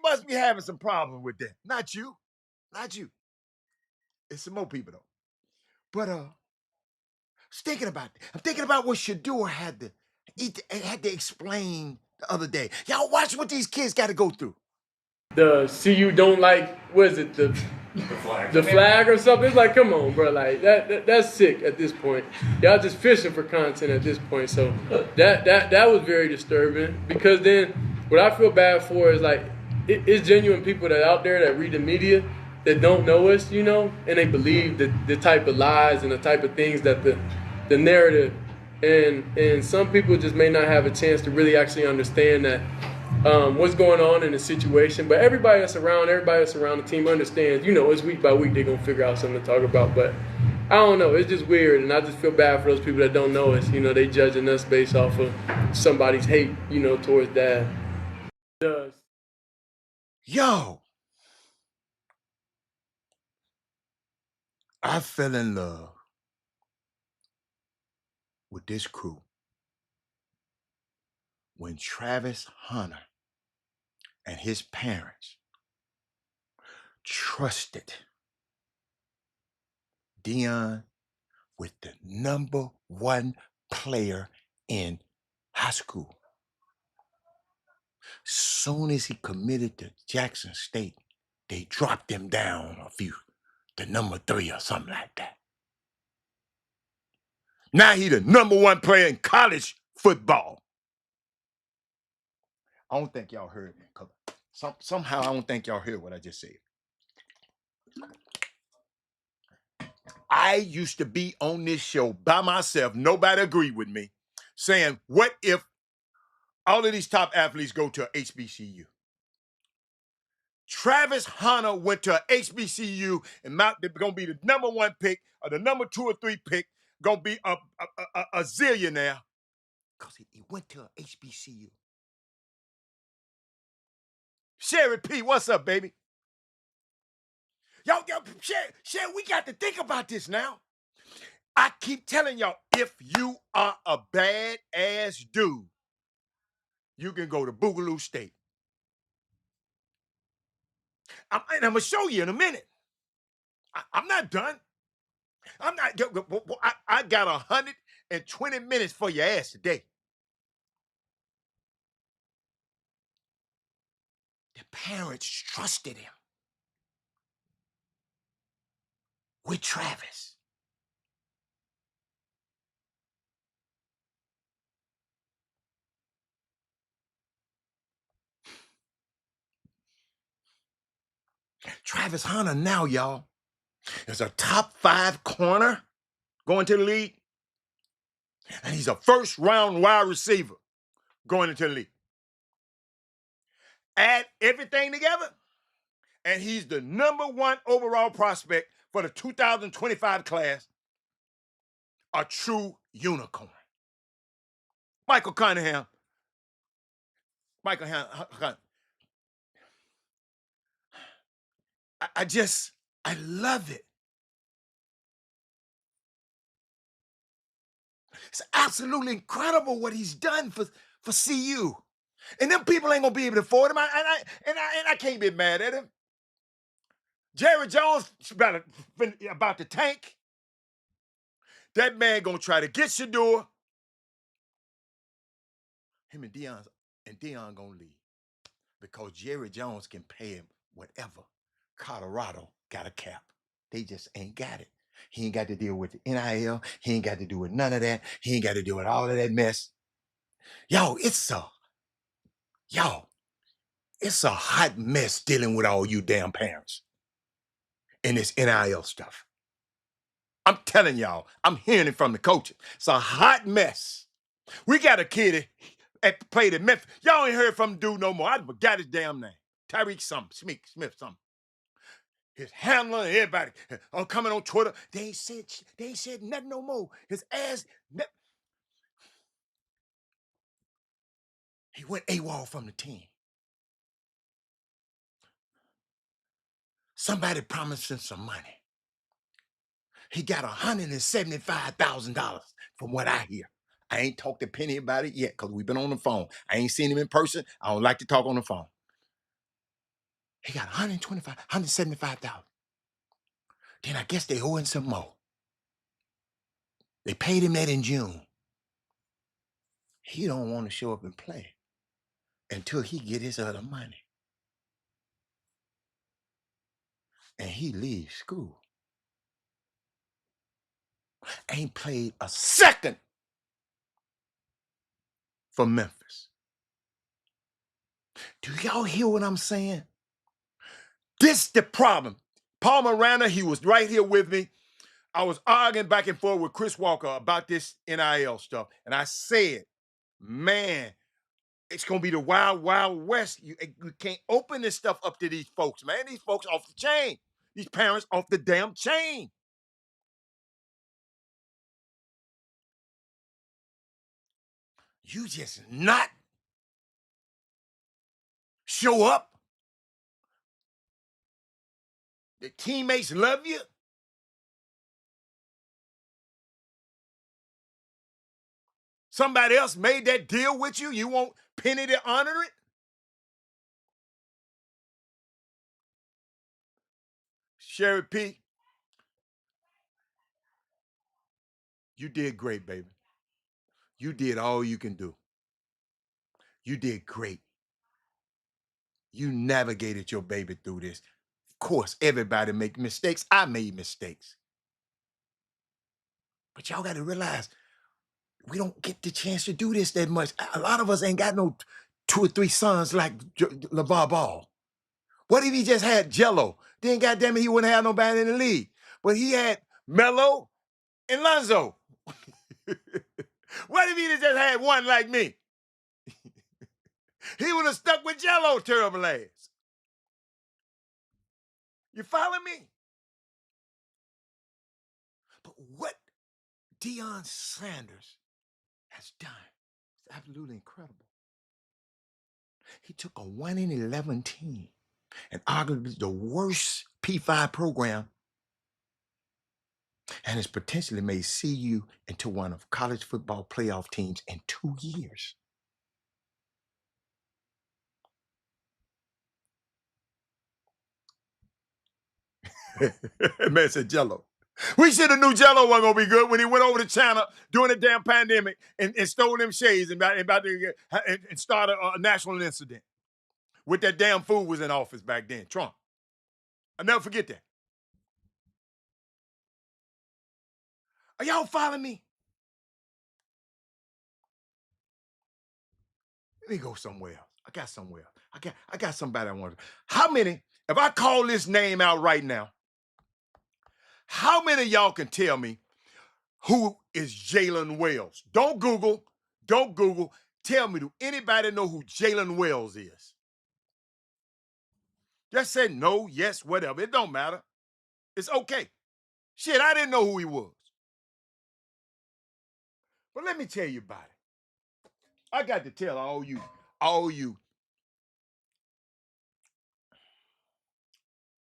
must be having some problem with that. Not you. It's some more people though. But I'm thinking about what Shador had He had to explain the other day. Y'all watch what these kids got to go through. The CU don't like, what is it, the flag or something? It's like, come on, bro, like that's sick at this point. Y'all just fishing for content at this point. So that was very disturbing, because then what I feel bad for is like it's genuine people that out there that read the media that don't know us, you know, and they believe the type of lies and the type of things that the narrative, and some people just may not have a chance to really actually understand that what's going on in the situation. But everybody that's around the team understands, you know, it's week by week they're going to figure out something to talk about. But I don't know, it's just weird, and I just feel bad for those people that don't know us. You know, they judging us based off of somebody's hate, you know, towards Dad. Yo, I fell in love with this crew when Travis Hunter and his parents trusted Dion with the #1 player in high school. Soon as he committed to Jackson State, they dropped him down a few, to #3 or something like that. Now he the #1 player in college football. I don't think y'all heard me. Somehow I don't think y'all heard what I just said. I used to be on this show by myself, nobody agreed with me, saying, what if all of these top athletes go to a HBCU? Travis Hunter went to a HBCU, and they're going to be the #1 pick or the #2 or 3 pick, going to be a zillionaire because he went to a HBCU. Sherry P, what's up, baby? Yo, Sherry, we got to think about this now. I keep telling y'all, if you are a bad-ass dude, you can go to Boogaloo State. And I'm going to show you in a minute. I'm not done. I got 120 minutes for your ass today. The parents trusted him with Travis. Travis Hunter now, y'all, is a top 5 corner going to the league. And he's a first-round wide receiver going into the league. Add everything together, and he's the #1 overall prospect for the 2025 class. A true unicorn. Michael Cunningham. I love it. It's absolutely incredible what he's done for CU. And them people ain't gonna be able to afford him. I can't be mad at him. Jerry Jones about to tank. That man gonna try to get Shador. Him and Dion gonna leave because Jerry Jones can pay him whatever. Colorado got a cap. They just ain't got it. He ain't got to deal with the NIL. He ain't got to do with none of that. He ain't got to deal with all of that mess. Yo, it's a hot mess dealing with all you damn parents and this NIL stuff. I'm telling y'all, I'm hearing it from the coaches. It's a hot mess. We got a kid that played at Memphis. Y'all ain't heard from the dude no more. I forgot his damn name. Tyreek something, Smith something. His handler and everybody coming on Twitter. They ain't said nothing no more. His ass. He went AWOL from the team. Somebody promised him some money. He got $175,000 from what I hear. I ain't talked to Penny about it yet because we've been on the phone. I ain't seen him in person. I don't like to talk on the phone. He got $175,000. Then I guess they owe him some more. They paid him that in June. he don't want to show up and play until he get his other money. And he leaves school. Ain't played a second for Memphis. Do y'all hear what I'm saying? This the problem. Paul Miranda, he was right here with me. I was arguing back and forth with Chris Walker about this NIL stuff. And I said, man, it's going to be the wild, wild west. You can't open this stuff up to these folks, man. These folks off the chain. These parents off the damn chain. You just not show up. The teammates love you. Somebody else made that deal with you. You won't penny to honor it. Sherry P, you did great, baby. You did all you can do. You did great. You navigated your baby through this. Of course, everybody make mistakes. I made mistakes. But y'all got to realize, we don't get the chance to do this that much. A lot of us ain't got no 2 or 3 sons like LeVar Ball. What if he just had Jello? Then goddamn it, he wouldn't have nobody in the league. But he had Melo and Lonzo. What if he just had one like me? He would have stuck with Jello, terrible ass. You follow me? But what Deion Sanders has done is absolutely incredible. He took a 1-11 team and arguably the worst P5 program and has potentially made CU into one of college football playoff teams in 2 years. Man said Jello. We should have knew Jello wasn't gonna be good when he went over to China during the damn pandemic and stole them shades and started a national incident with that damn fool was in office back then, Trump. I'll never forget that. Are y'all following me? Let me go somewhere else. I got somewhere else. I got somebody I want to. How many, if I call this name out right now, how many of y'all can tell me who is Jalen Wells? Don't Google. Don't Google. Tell me, do anybody know who Jalen Wells is? Just say no, yes, whatever. It don't matter. It's okay. Shit, I didn't know who he was. But let me tell you about it. I got to tell all you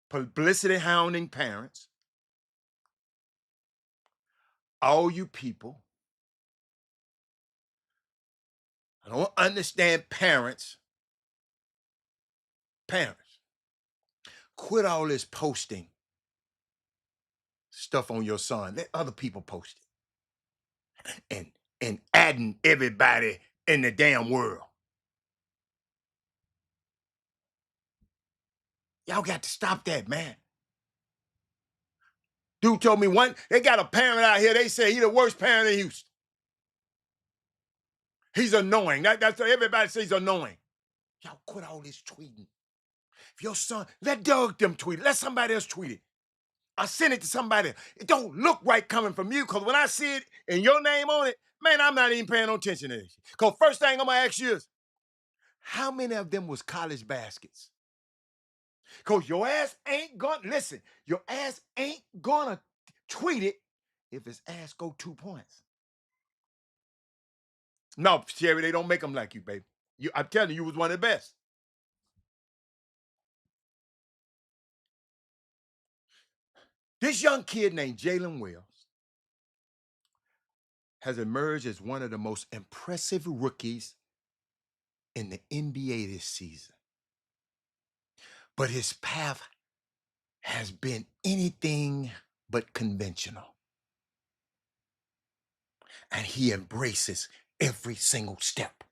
publicity hounding parents, all you people, I don't understand parents. Parents, quit all this posting stuff on your son. Let other people post it. And adding everybody in the damn world. Y'all got to stop that, man. Dude told me they got a parent out here, they say he's the worst parent in Houston. He's annoying. That's everybody says he's annoying. Y'all quit all this tweeting. If your son, let Doug them tweet it. Let somebody else tweet it. I send it to somebody. It don't look right coming from you, because when I see it and your name on it, man, I'm not even paying no attention to this. Because first thing I'm going to ask you is, how many of them was college baskets? Because your ass ain't going, listen, your ass ain't going to tweet it if his ass go 2 points. No, Sherry, they don't make them like you, baby. I'm telling you, you was one of the best. This young kid named Jalen Wells has emerged as one of the most impressive rookies in the NBA this season. But his path has been anything but conventional. And he embraces every single step.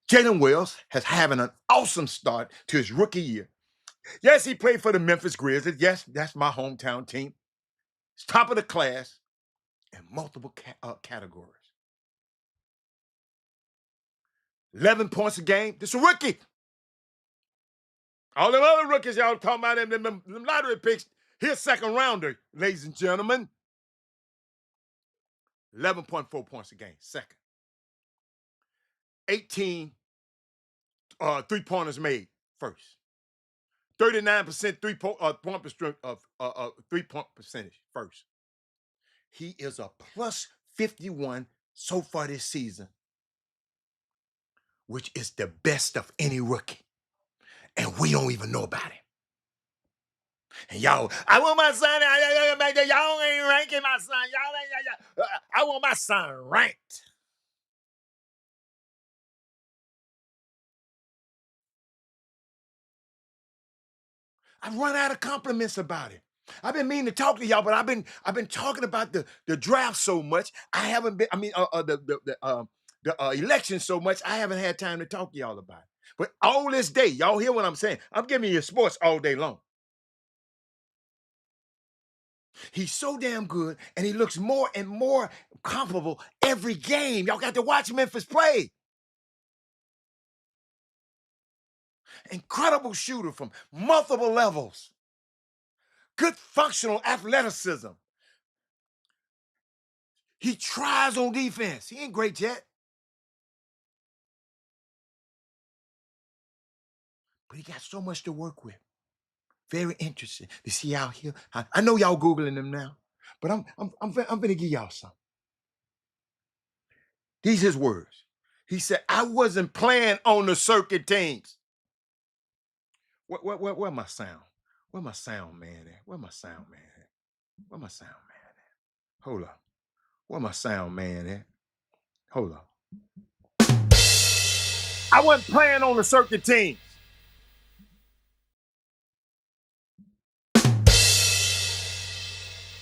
Jalen Wells has having an awesome start to his rookie year. Yes, he played for the Memphis Grizzlies. Yes, that's my hometown team. He's top of the class in multiple categories. 11 points a game. This is a rookie. All them other rookies y'all talking about, them lottery picks, here's second rounder, ladies and gentlemen. 11.4 points a game, second. 18 three-pointers made, first. 39% three-point percentage, first. He is a plus 51 so far this season, which is the best of any rookie. And we don't even know about him. And y'all, I want my son, y'all ain't ranking my son. I want my son ranked. I've run out of compliments about it. I've been meaning to talk to y'all, but I've been talking about the draft so much. I haven't been. I mean, the election so much. I haven't had time to talk to y'all about it. But all this day, y'all hear what I'm saying? I'm giving you sports all day long. He's so damn good, and he looks more and more comparable every game. Y'all got to watch Memphis play. Incredible shooter from multiple levels. Good functional athleticism. He tries on defense. He ain't great yet. But he got so much to work with. Very interesting to see out here. I know y'all Googling him now, but I'm gonna give y'all some. These his words. He said, I wasn't playing on the circuit teams. Where my sound? Where my sound man at? Where my sound man at? Where my sound man at? Hold up. Where my sound man at? Hold up. I wasn't playing on the circuit teams.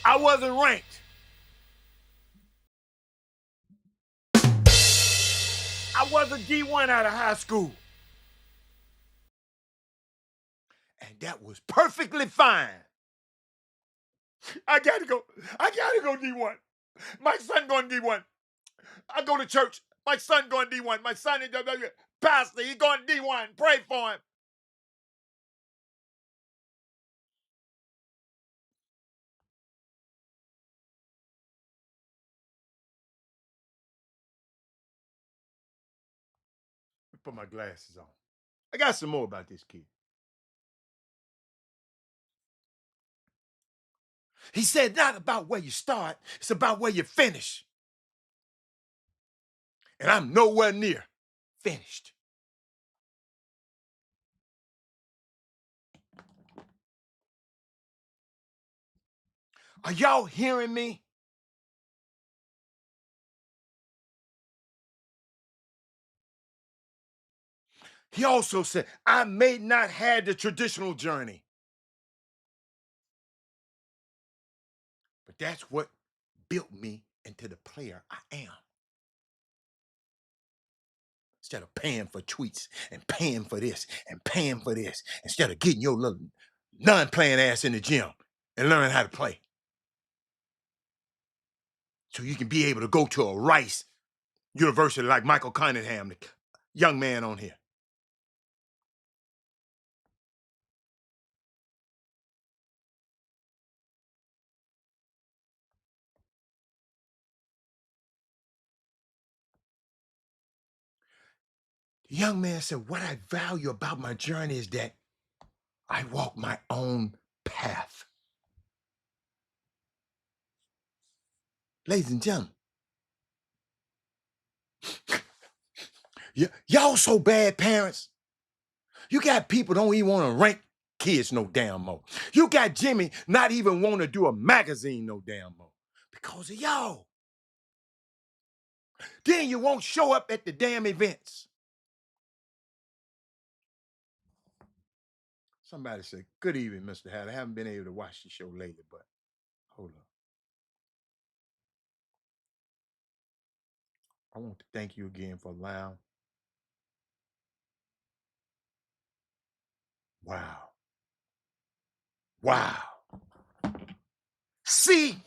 I wasn't ranked. I wasn't D1 out of high school. And that was perfectly fine. I gotta go D1. My son going D1. I go to church. My son going D1. My son is pastor. He going D1. Pray for him. Put my glasses on. I got some more about this kid. He said, not about where you start, it's about where you finish. And I'm nowhere near finished. Are y'all hearing me? He also said, I may not have the traditional journey, but that's what built me into the player I am. Instead of paying for tweets and paying for this and paying for this, instead of getting your little non-playing ass in the gym and learn how to play. So you can be able to go to a Rice University like Michael Cunningham, the young man on here. The young man said, what I value about my journey is that I walk my own path. Ladies and gentlemen, y'all so bad, parents. You got people don't even want to rank kids no damn more. You got Jimmy not even want to do a magazine no damn more because of y'all. Then you won't show up at the damn events. Somebody said, good evening, Mr. Hatter. I haven't been able to watch the show lately, but hold on. I want to thank you again for allowing. Wow. Wow. See,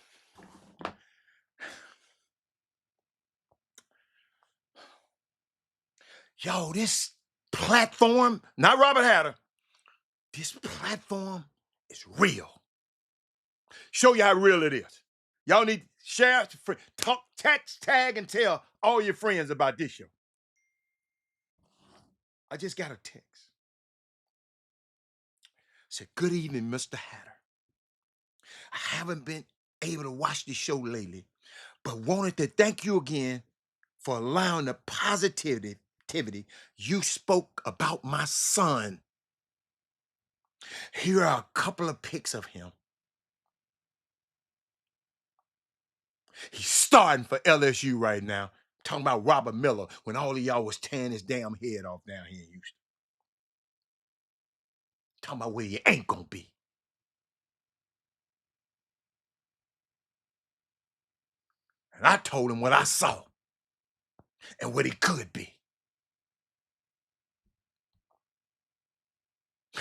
yo, this platform, not Robert Hatter, this platform is real. Show you how real it is. Y'all need to share, talk, text, tag, and tell all your friends about this show. I just got a text. Said, good evening, Mr. Hatter. I haven't been able to watch the show lately, but wanted to thank you again for allowing the positivity you spoke about my son. Here are a couple of pics of him. He's starting for LSU right now. Talking about Robert Miller when all of y'all was tearing his damn head off down here in Houston. Talking about where you ain't gonna be. And I told him what I saw and what he could be.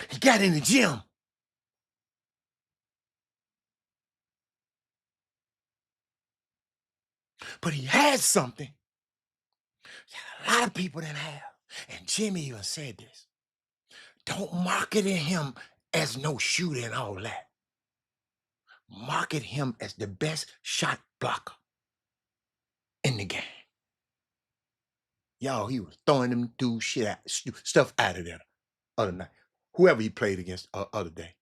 He got in the gym. But he had something that a lot of people didn't have. And Jimmy even said this. Don't market him as no shooter and all that. Market him as the best shot blocker in the game. Y'all, he was throwing them dudes stuff out of there other night. Whoever he played against other day.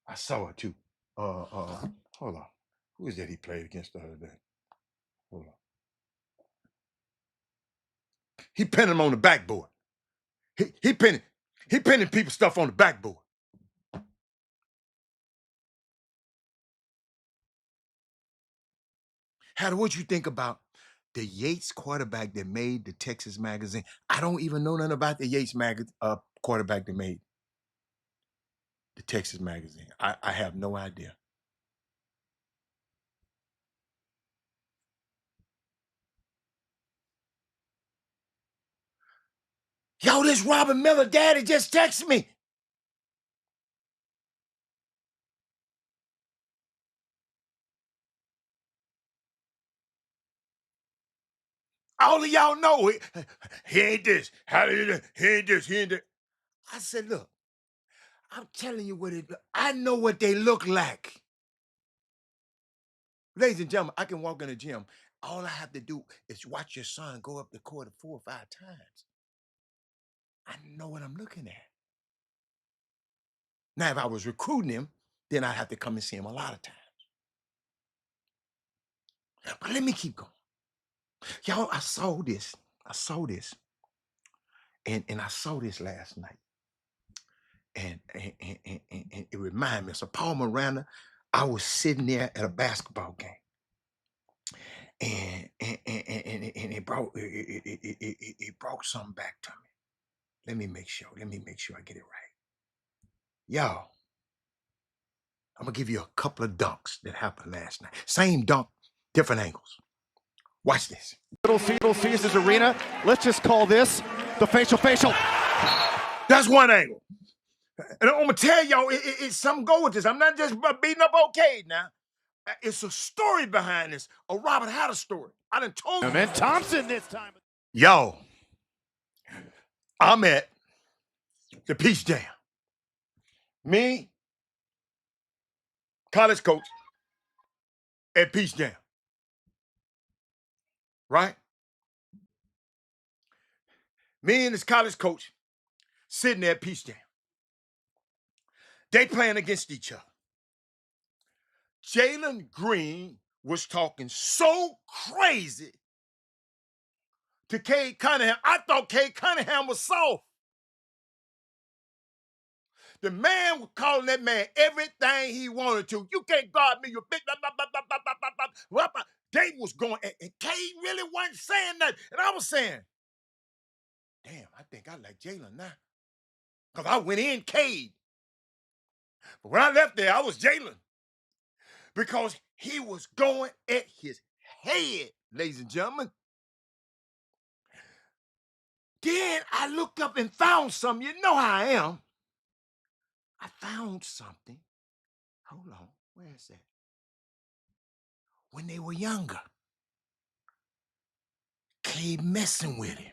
I saw it too. Hold on. Who is that he played against the other day? Hold on. He pinned him on the backboard. He pinning people's stuff on the backboard. Hatter, what you think about the Yates quarterback that made the Texas magazine? I don't even know nothing about the Yates quarterback that made the Texas magazine. I have no idea. Yo, this Robert Miller daddy just texted me. All of y'all know he ain't this. He ain't this. He ain't that. I said, look, I'm telling you what I know what they look like. Ladies and gentlemen, I can walk in the gym. All I have to do is watch your son go up the court 4 or 5 times. I know what I'm looking at. Now, if I was recruiting him, then I'd have to come and see him a lot of times. But let me keep going. Y'all, I saw this. And I saw this last night. And it reminded me. So Paul Miranda, I was sitting there at a basketball game. And it brought something back to me. Let me make sure I get it right. Y'all, I'm gonna give you a couple of dunks that happened last night. Same dunk, different angles. Watch this. Little Caesars Arena. Let's just call this the facial. That's one angle. And I'm gonna tell y'all, it's something go with this. I'm not just beating up Cade now. It's a story behind this, a Robert Hatter story. I done told you. And Thompson this time. Yo, I'm at the Peach Jam. Me, college coach at Peach Jam. Right? Me and this college coach sitting there at Peach Jam. They playing against each other. Jalen Green was talking so crazy to Cade Cunningham. I thought Cade Cunningham was soft. The man was calling that man everything he wanted to. You can't guard me, you big blah, blah, blah, blah, blah, blah, blah, blah, blah. They was going, and Cade really wasn't saying that. And I was saying, damn, I think I like Jalen now. Because I went in Cade. But when I left there, I was Jalen. Because he was going at his head, ladies and gentlemen. Then I looked up and found something. You know how I am. I found something. Hold on. Where is that? When they were younger. Came messing with him.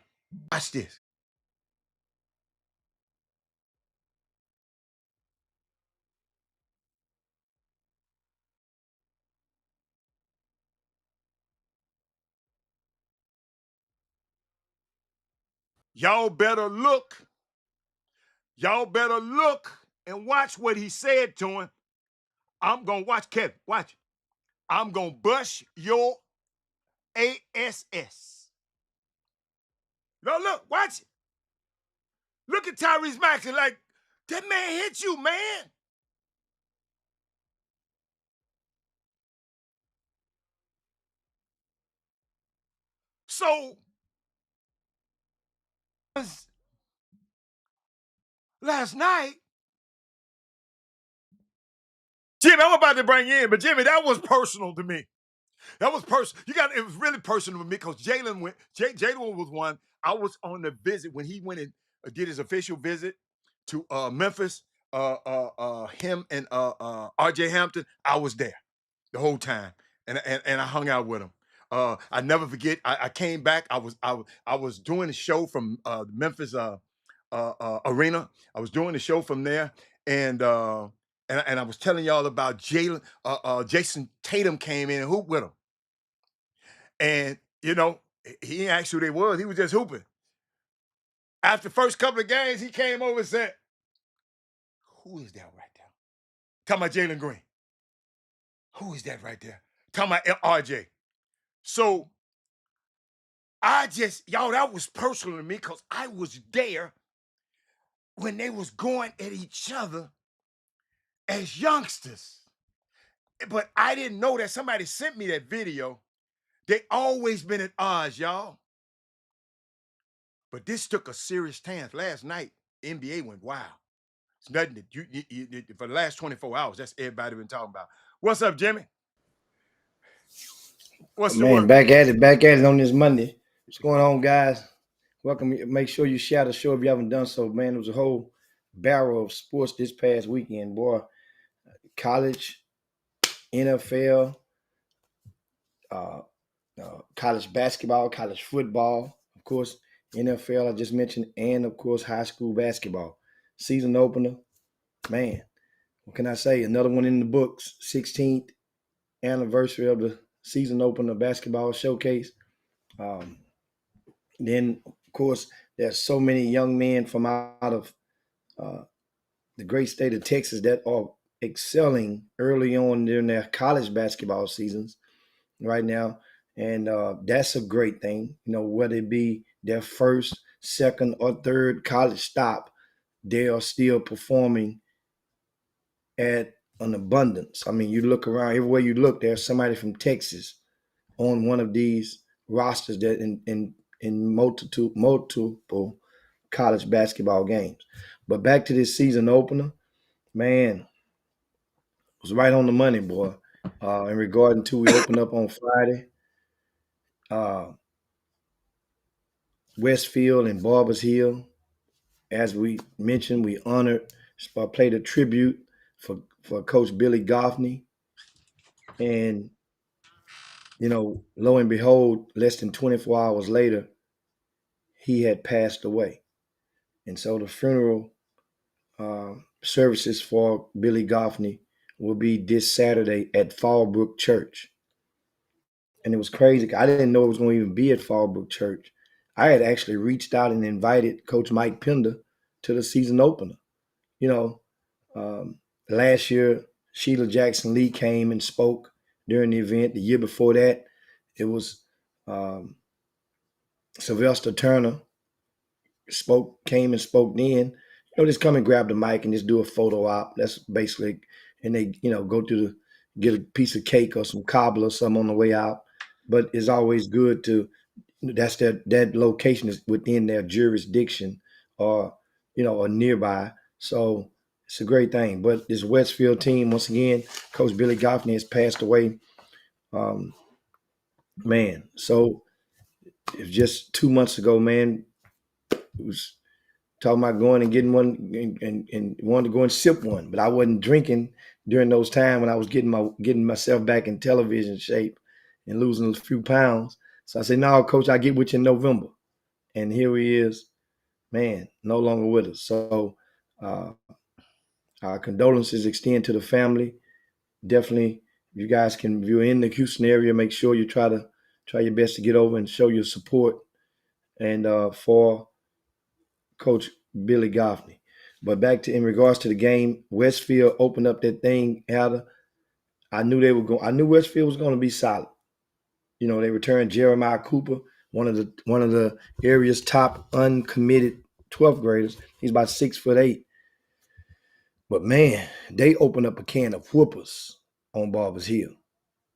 Watch this. Y'all better look. Y'all better look and watch what he said to him. I'm going to watch Kevin. Watch. I'm going to bust your ASS. No, look. Watch it. Look at Tyrese Maxey like, that man hit you, man. So, last night, Jimmy, I'm about to bring you in, but Jimmy, that was personal to me. That was personal. It was really personal to me because Jalen went. Jalen was one. I was on the visit when he went and did his official visit to Memphis. Him and RJ Hampton. I was there the whole time, and I hung out with him. I never forget. I came back. I was doing a show from the Memphis arena. I was doing the show from there, and I was telling y'all about Jalen. Jason Tatum came in and hooped with him. And, he ain't asked who they was. He was just hooping. After the first couple of games, he came over and said, who is that right there? Talking about Jalen Green. Who is that right there? Talking about RJ. So y'all, that was personal to me because I was there when they was going at each other as youngsters. But I didn't know that somebody sent me that video. They always been at odds, y'all. But this took a serious stance. Last night, NBA went wild. It's nothing that you for the last 24 hours. That's everybody been talking about. What's up, Jimmy? What's the Man, word? back at it on this Monday. What's going on, guys? Welcome. Make sure you share the show if you haven't done so, man. It was a whole barrel of sports this past weekend, boy. College, NFL, uh, college basketball, college football, of course, NFL, I just mentioned, and of course, high school basketball. Season opener, man. What can I say? Another one in the books, 16th anniversary of the season opener basketball showcase. Um, Then, of course, there's so many young men from out of uh, the great state of Texas that are excelling early on during their college basketball seasons right now. And that's a great thing, whether it be their first, second, or third college stop, they are still performing at an abundance. I mean, you look around, everywhere you look, there's somebody from Texas on one of these rosters that in multiple college basketball games. But back to this season opener, man, it was right on the money, boy. In regarding to we opened up on Friday, uh, Westfield and Barbers Hill. As we mentioned, we honored, played a tribute for Coach Billy Goffney, and lo and behold, less than 24 hours later, he had passed away. And so the funeral services for Billy Goffney will be this Saturday at Fallbrook Church. And it was crazy. I didn't know it was going to even be at Fallbrook Church. I had actually reached out and invited Coach Mike Pender to the season opener. You know, last year, Sheila Jackson Lee came and spoke during the event. The year before that, it was um, Sylvester Turner came and spoke then. Just come and grab the mic and just do a photo op. That's basically, and they, go to get a piece of cake or some cobbler or something on the way out. But it's always good to, that location is within their jurisdiction or, or nearby. So it's a great thing. But this Westfield team, once again, Coach Billy Goffney has passed away. Man, so if just 2 months ago, man, was talking about going and getting one and wanted to go and sip one, but I wasn't drinking during those times when I was getting myself back in television shape and losing a few pounds. So I said, "No, coach, I get with you in November." And here he is, man, no longer with us. So uh, our condolences extend to the family. Definitely, if you guys can, if you're in the Houston area, make sure you try your best to get over and show your support and for Coach Billy Goffney. But back to in regards to the game, Westfield opened up that thing. Ada, I knew they were going. I knew Westfield was going to be solid. You know, they returned Jeremiah Cooper, one of the area's top uncommitted 12th graders. He's about 6'8". But man, they opened up a can of whoopers on Barbers Hill.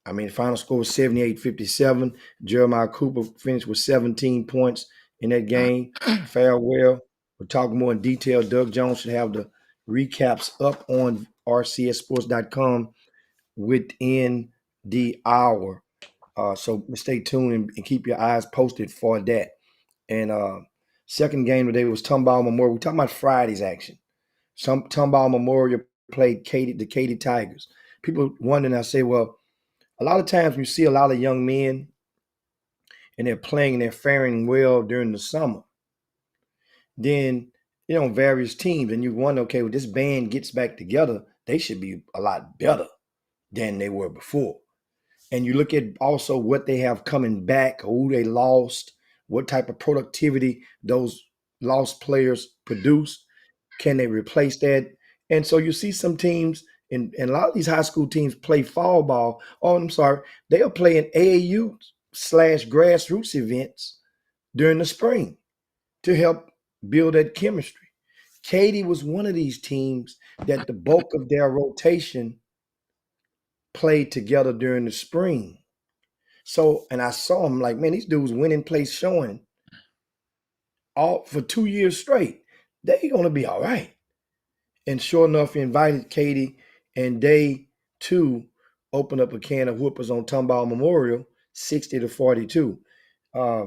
I mean, the final score was 78-57. Jeremiah Cooper finished with 17 points in that game. Farewell. We'll talk more in detail. Doug Jones should have the recaps up on rcssports.com within the hour. So stay tuned and keep your eyes posted for that. And second game today was Tomball Memorial. We're talking about Friday's action. Some Tomball Memorial played the Katy Tigers. People wondering, I say, well, a lot of times you see a lot of young men and they're playing and they're faring well during the summer. Then, various teams, and you wonder, okay, when this band gets back together, they should be a lot better than they were before. And you look at also what they have coming back, who they lost, what type of productivity those lost players produce. Can they replace that? And so you see some teams, and a lot of these high school teams play fall ball. Oh, I'm sorry. They'll play in AAU/grassroots events during the spring to help build that chemistry. Katy was one of these teams that the bulk of their rotation played together during the spring. So, and I saw them like, man, these dudes winning place showing all for 2 years straight. They're going to be all right. And sure enough, he invited Katy, and they too opened up a can of whoopers on Tomball Memorial, 60-42. I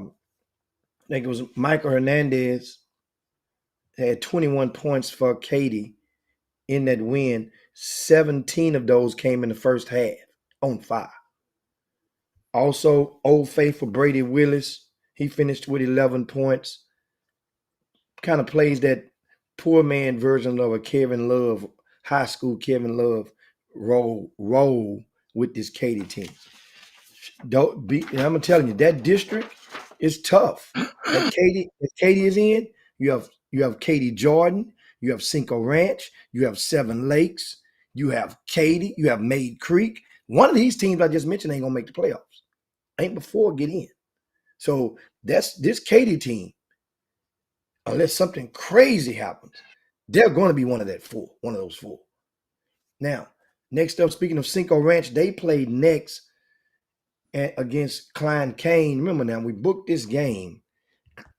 think it was Michael Hernandez had 21 points for Katy in that win. 17 of those came in the first half on fire. Also, Old Faithful Brady Willis, he finished with 11 points. Kind of plays that poor man version of a Kevin Love, high school Kevin Love role with this Katy team. Don't be, and I'm telling you, that district is tough. That Katy is in. You have Katy Jordan, you have Cinco Ranch, you have Seven Lakes, you have Katy, you have Maid Creek. One of these teams I just mentioned ain't gonna make the playoffs. Ain't before get in. So that's this Katy team. Unless something crazy happens, they're going to be one of those four. Now, next up, speaking of Cinco Ranch, they played next against Klein Kane. Remember now, we booked this game.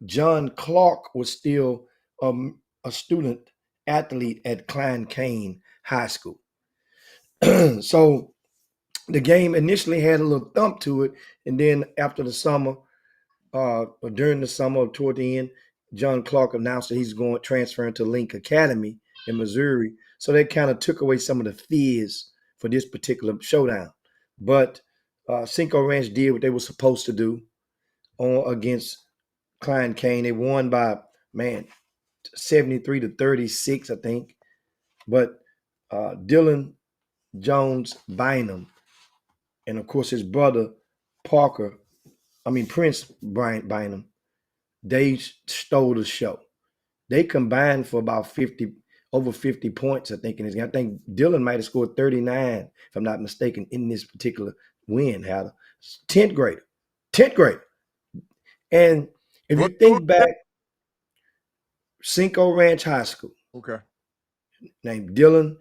John Clark was still a student athlete at Klein Kane High School. So the game initially had a little thump to it, and then after the summer, during the summer toward the end, John Clark announced that he's going transferring to Link Academy in Missouri. So that kind of took away some of the fizz for this particular showdown. But Cinco Ranch did what they were supposed to do against Klein Kane. They won by 73-36, I think. But Dylan Jones Bynum, and of course his brother Prince Bynum, they stole the show. They combined for about over 50 points, I think, in this game. I think Dylan might have scored 39, if I'm not mistaken, in this particular win, Hatter. 10th grader. And if you think back, Cinco Ranch High School. Okay. Named Dylan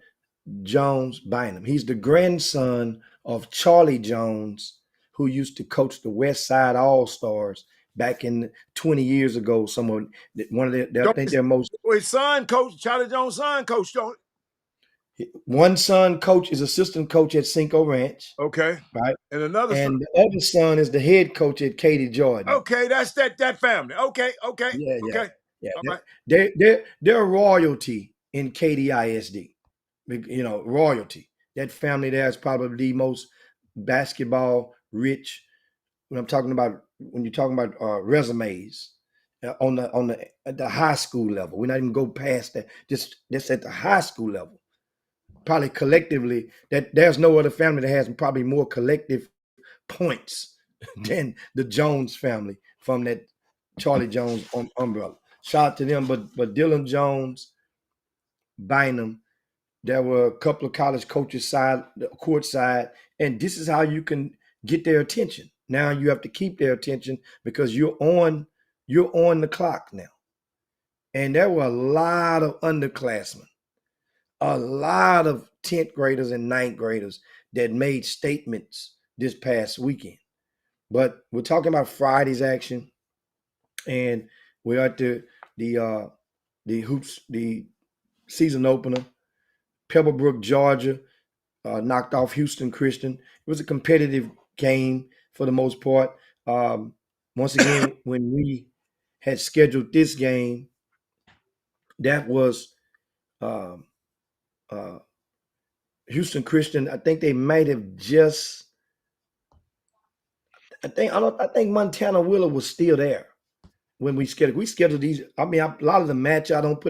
Jones Bynum. He's the grandson of Charlie Jones, who used to coach the West Side All-Stars back in 20 years ago. I think their most. His son, Coach Charlie Jones' son, Coach. One son coach is assistant coach at Cinco Ranch. Okay. Right. And another son. And the other son is the head coach at Katy Jordan. Okay, that's that family. Okay. Yeah. Yeah, All right. they're royalty in KDISD. You know, royalty. That family there is probably the most basketball rich. When I'm talking about when you're talking about resumes on the at the high school level, we're not even go past that. Just at the high school level, probably collectively, that there's no other family that has probably more collective points than the Jones family from that Charlie Jones umbrella. Shout out to them, but Dylan Jones, Bynum, there were a couple of college coaches side, court side, and this is how you can get their attention. Now you have to keep their attention because you're on the clock now. And there were a lot of underclassmen, a lot of 10th graders and ninth graders that made statements this past weekend. But we're talking about Friday's action, and we're at the season opener, Pebblebrook, Georgia, knocked off Houston Christian. It was a competitive game for the most part. Um, Once again, when we had scheduled this game, that was um, uh, Houston Christian. I think they might have just. I think Montana Wheeler was still there when we scheduled. We scheduled these. I mean, a lot of the match I don't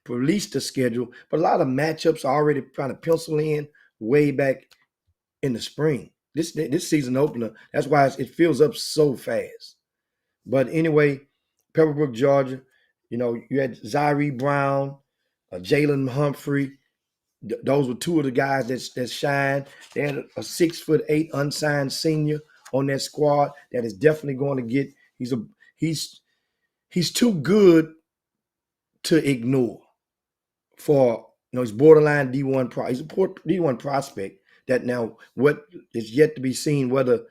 release the schedule, but a lot of matchups are already trying to pencil in way back in the spring. This season opener. That's why it fills up so fast. But anyway, Pebblebrook, Georgia. You know, you had Zaire Brown, Jalen Humphrey. Those were two of the guys that shined. They had a 6'8" unsigned senior on that squad that is definitely going to get. He's too good to ignore for he's borderline D1 he's a D1 prospect that now what is yet to be seen whether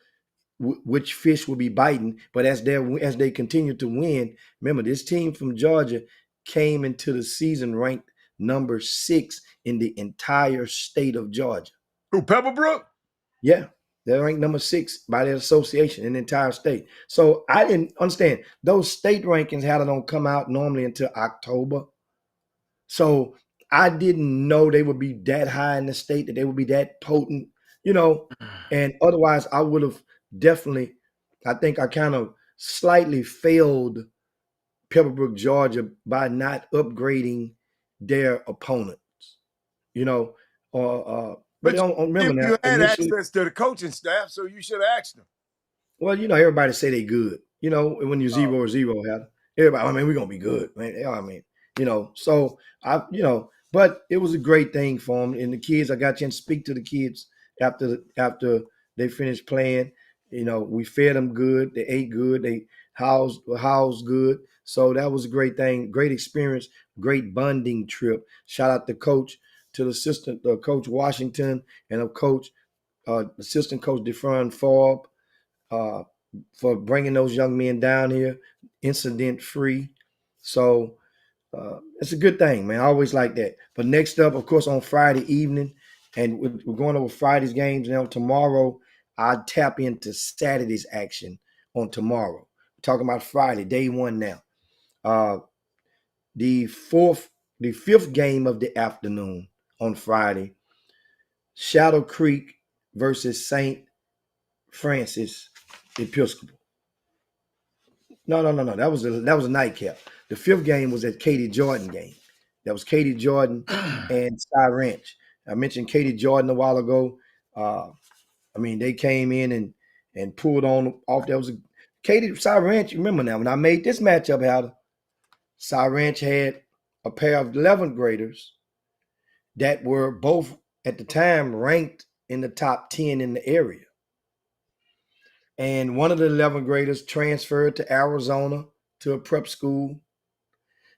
which fish will be biting. But as they continue to win, remember this team from Georgia came into the season ranked number 6 in the entire state of Georgia. Who, Pebblebrook? Yeah, they're ranked number 6 by their association in the entire state. So I didn't understand those state rankings don't come out normally until October. So I didn't know they would be that high in the state, that they would be that potent, and otherwise I would have definitely, I think I kind of slightly failed Pebblebrook, Georgia by not upgrading their opponents, you know. But But remember now, you had initially, access to the coaching staff, so you should have asked them. well, everybody say they good. When you Oh. 0-0 have everybody, I mean, we're gonna be good, man. I mean, so but it was a great thing for them. And the kids, I got you to speak to the kids after they finished playing. We fed them good, they ate good, they housed good. So that was a great thing, great experience, great bonding trip. Shout out to the assistant, Coach Washington, and of Coach assistant coach DeFron Forbes, uh, for bringing those young men down here, incident free. So it's a good thing, man. I always like that. But next up, of course, on Friday evening, and we're going over Friday's games now. Tomorrow, I tap into Saturday's action on tomorrow. We're talking about Friday, day one now. Uh, the fifth game of the afternoon on Friday, Shadow Creek versus St. Francis Episcopal. No. That was a nightcap. The fifth game was that Katie Jordan game. That was Katie Jordan and Sky Ranch. I mentioned Katie Jordan a while ago. I mean, they came in and pulled on off. That was Katie Sky Ranch. You remember now when I made this matchup out, Sky Ranch had a pair of 11th graders that were both at the time ranked in the top 10 in the area. And one of the 11th graders transferred to Arizona to a prep school.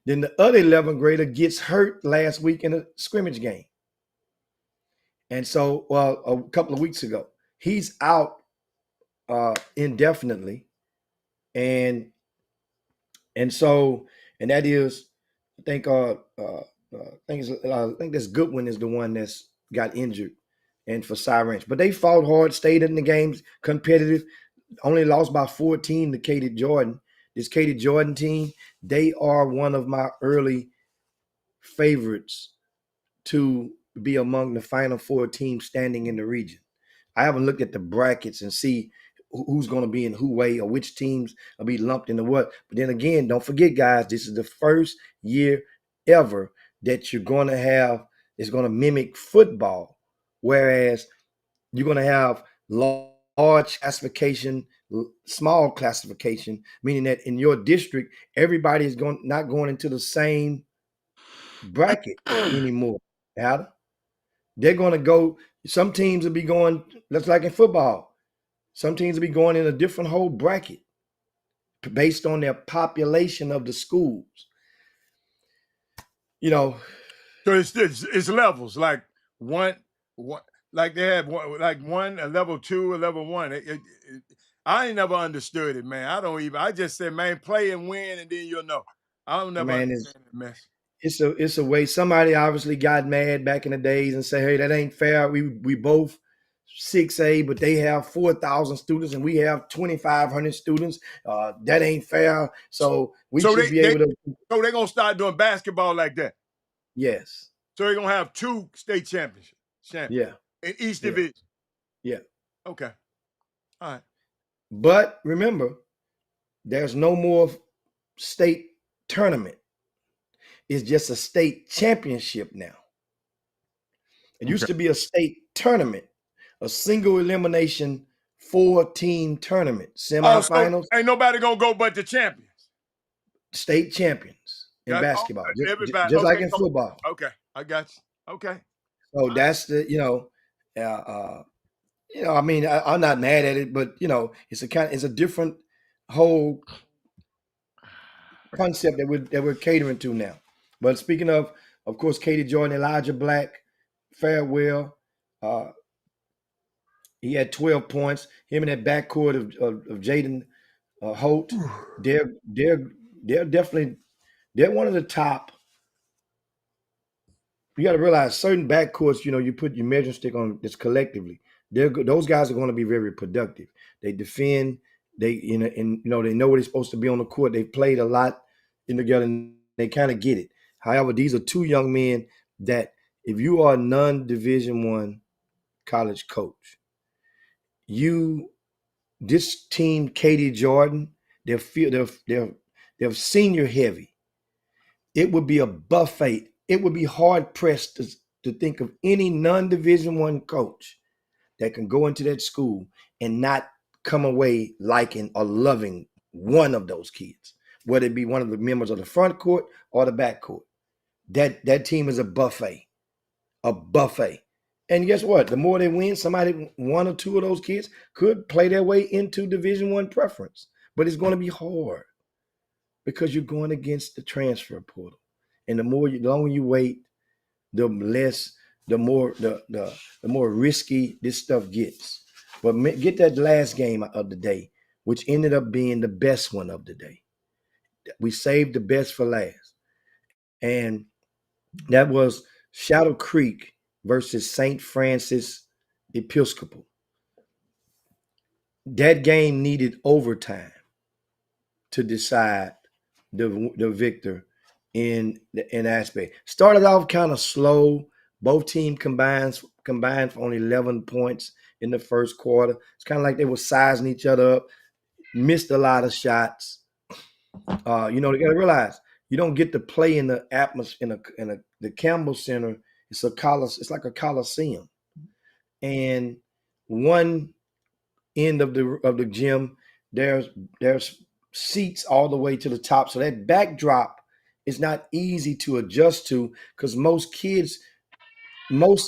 Then the other 11th grader gets hurt last week in a scrimmage game. And so, a couple of weeks ago, he's out indefinitely. And that is, I think this Goodwin is the one that's got injured, and for Cy Ranch. But they fought hard, stayed in the games, competitive. Only lost by 14 to Katie Jordan. this Katie Jordan team, they are one of my early favorites to be among the Final Four teams standing in the region. I haven't looked at the brackets and see who's going to be in who way or which teams will be lumped into what. But then again, don't forget, guys, this is the first year ever that you're going to have, it's going to mimic football, whereas you're going to have large classification, small classification, meaning that in your district, everybody is not going into the same bracket anymore. Adam, they're going to go. Some teams will be going, just like in football. Some teams will be going in a different whole bracket based on their population of the schools. You know, So it's levels like one like they have one a level 2, a level 1. I ain't never understood it, man. I just said, man, play and win, and then you'll know. I don't never man, understand that mess. it's a way. Somebody obviously got mad back in the days and say, hey, that ain't fair. We both 6A, but they have 4,000 students and we have 2,500 students. That ain't fair. So we So should be able to. so they're gonna start doing basketball like that. Yes. So they're gonna have 2 state championships Yeah. in each Yeah. division. Yeah. Okay. All right. But remember, there's no more state tournament. It's just a state championship now. It used to be a state tournament, a single elimination 4-team tournament, Oh, so semifinals, ain't nobody gonna go but the champions. state champions in basketball, Everybody. just like Okay. in football. Okay. I got you. Okay. So that's the, I mean, I'm not mad at it, but it's a different whole concept that we're catering to now. But speaking of course, Katie Jordan, Elijah Black, farewell. He had 12 points. Him in that backcourt of Jaden Holt, they're definitely one of the top. You got to realize certain backcourts, you put your measuring stick on this collectively. Those guys are going to be very productive. They defend. They they know where they're supposed to be on the court. They've played a lot together, and they kind of get it. However, these are two young men that, if you are a non-Division I college coach, this team, Katie Jordan, they're senior heavy. It would be a buffet. It would be hard pressed to think of any non-Division I coach that can go into that school and not come away liking or loving one of those kids, whether it be one of the members of the front court or the back court. That team is a buffet. And guess what? The more they win, one or two of those kids could play their way into Division I preference. But it's going to be hard because you're going against the transfer portal. And the longer you wait, the more risky this stuff gets. But get that last game of the day, which ended up being the best one of the day. We saved the best for last. And that was Shadow Creek versus St. Francis Episcopal. That game needed overtime to decide the victor in aspect. Started off kind of slow. Both teams combined for only 11 points in the first quarter. It's kind of like they were sizing each other up. Missed a lot of shots. They got to realize you don't get to play in the atmosphere in the Campbell Center. It's like a coliseum, and one end of the gym there's seats all the way to the top, so that backdrop is not easy to adjust to because most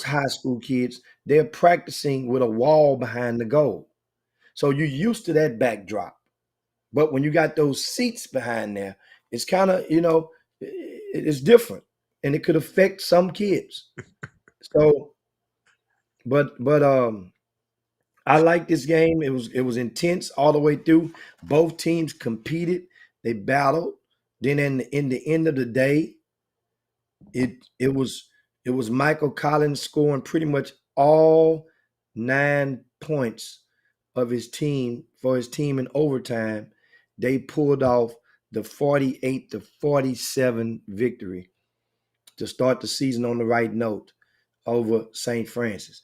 high school kids, they're practicing with a wall behind the goal, so you're used to that backdrop. But when you got those seats behind there, it's kind of it's different, and it could affect some kids. So, but I like this game. It was intense all the way through. Both teams competed. They battled. Then in the end of the day, it was Michael Collins scoring pretty much all 9 points of his team in overtime they pulled off the 48-47 victory to start the season on the right note over St. Francis.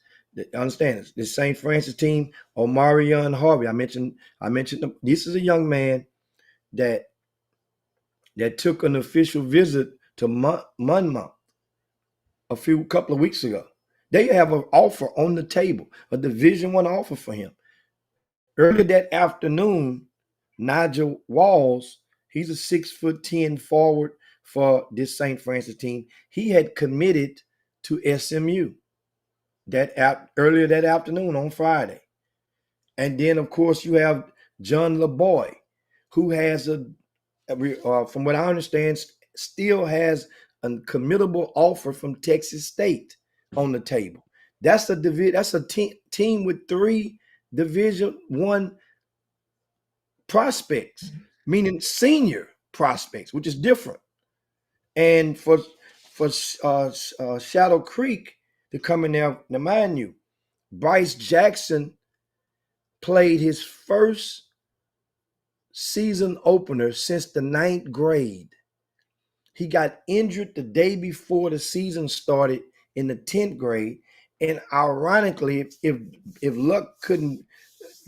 Understand this? The St. Francis team, Omarion Harvey. I mentioned them. This is a young man that took an official visit to Monmouth couple of weeks ago. They have an offer on the table, a Division I offer for him. Earlier that afternoon, Nigel Walls, he's a 6'10" forward for this St. Francis team. He had committed to SMU earlier that afternoon on Friday. And then, of course, you have John LeBoy, who has from what I understand, still has a committable offer from Texas State on the table. That's a team with 3 Division I prospects, meaning senior prospects, which is different. And for Shadow Creek to come in there, now mind you, Bryce Jackson played his first season opener since the 9th grade. He got injured the day before the season started in the 10th grade. And ironically, if luck couldn't,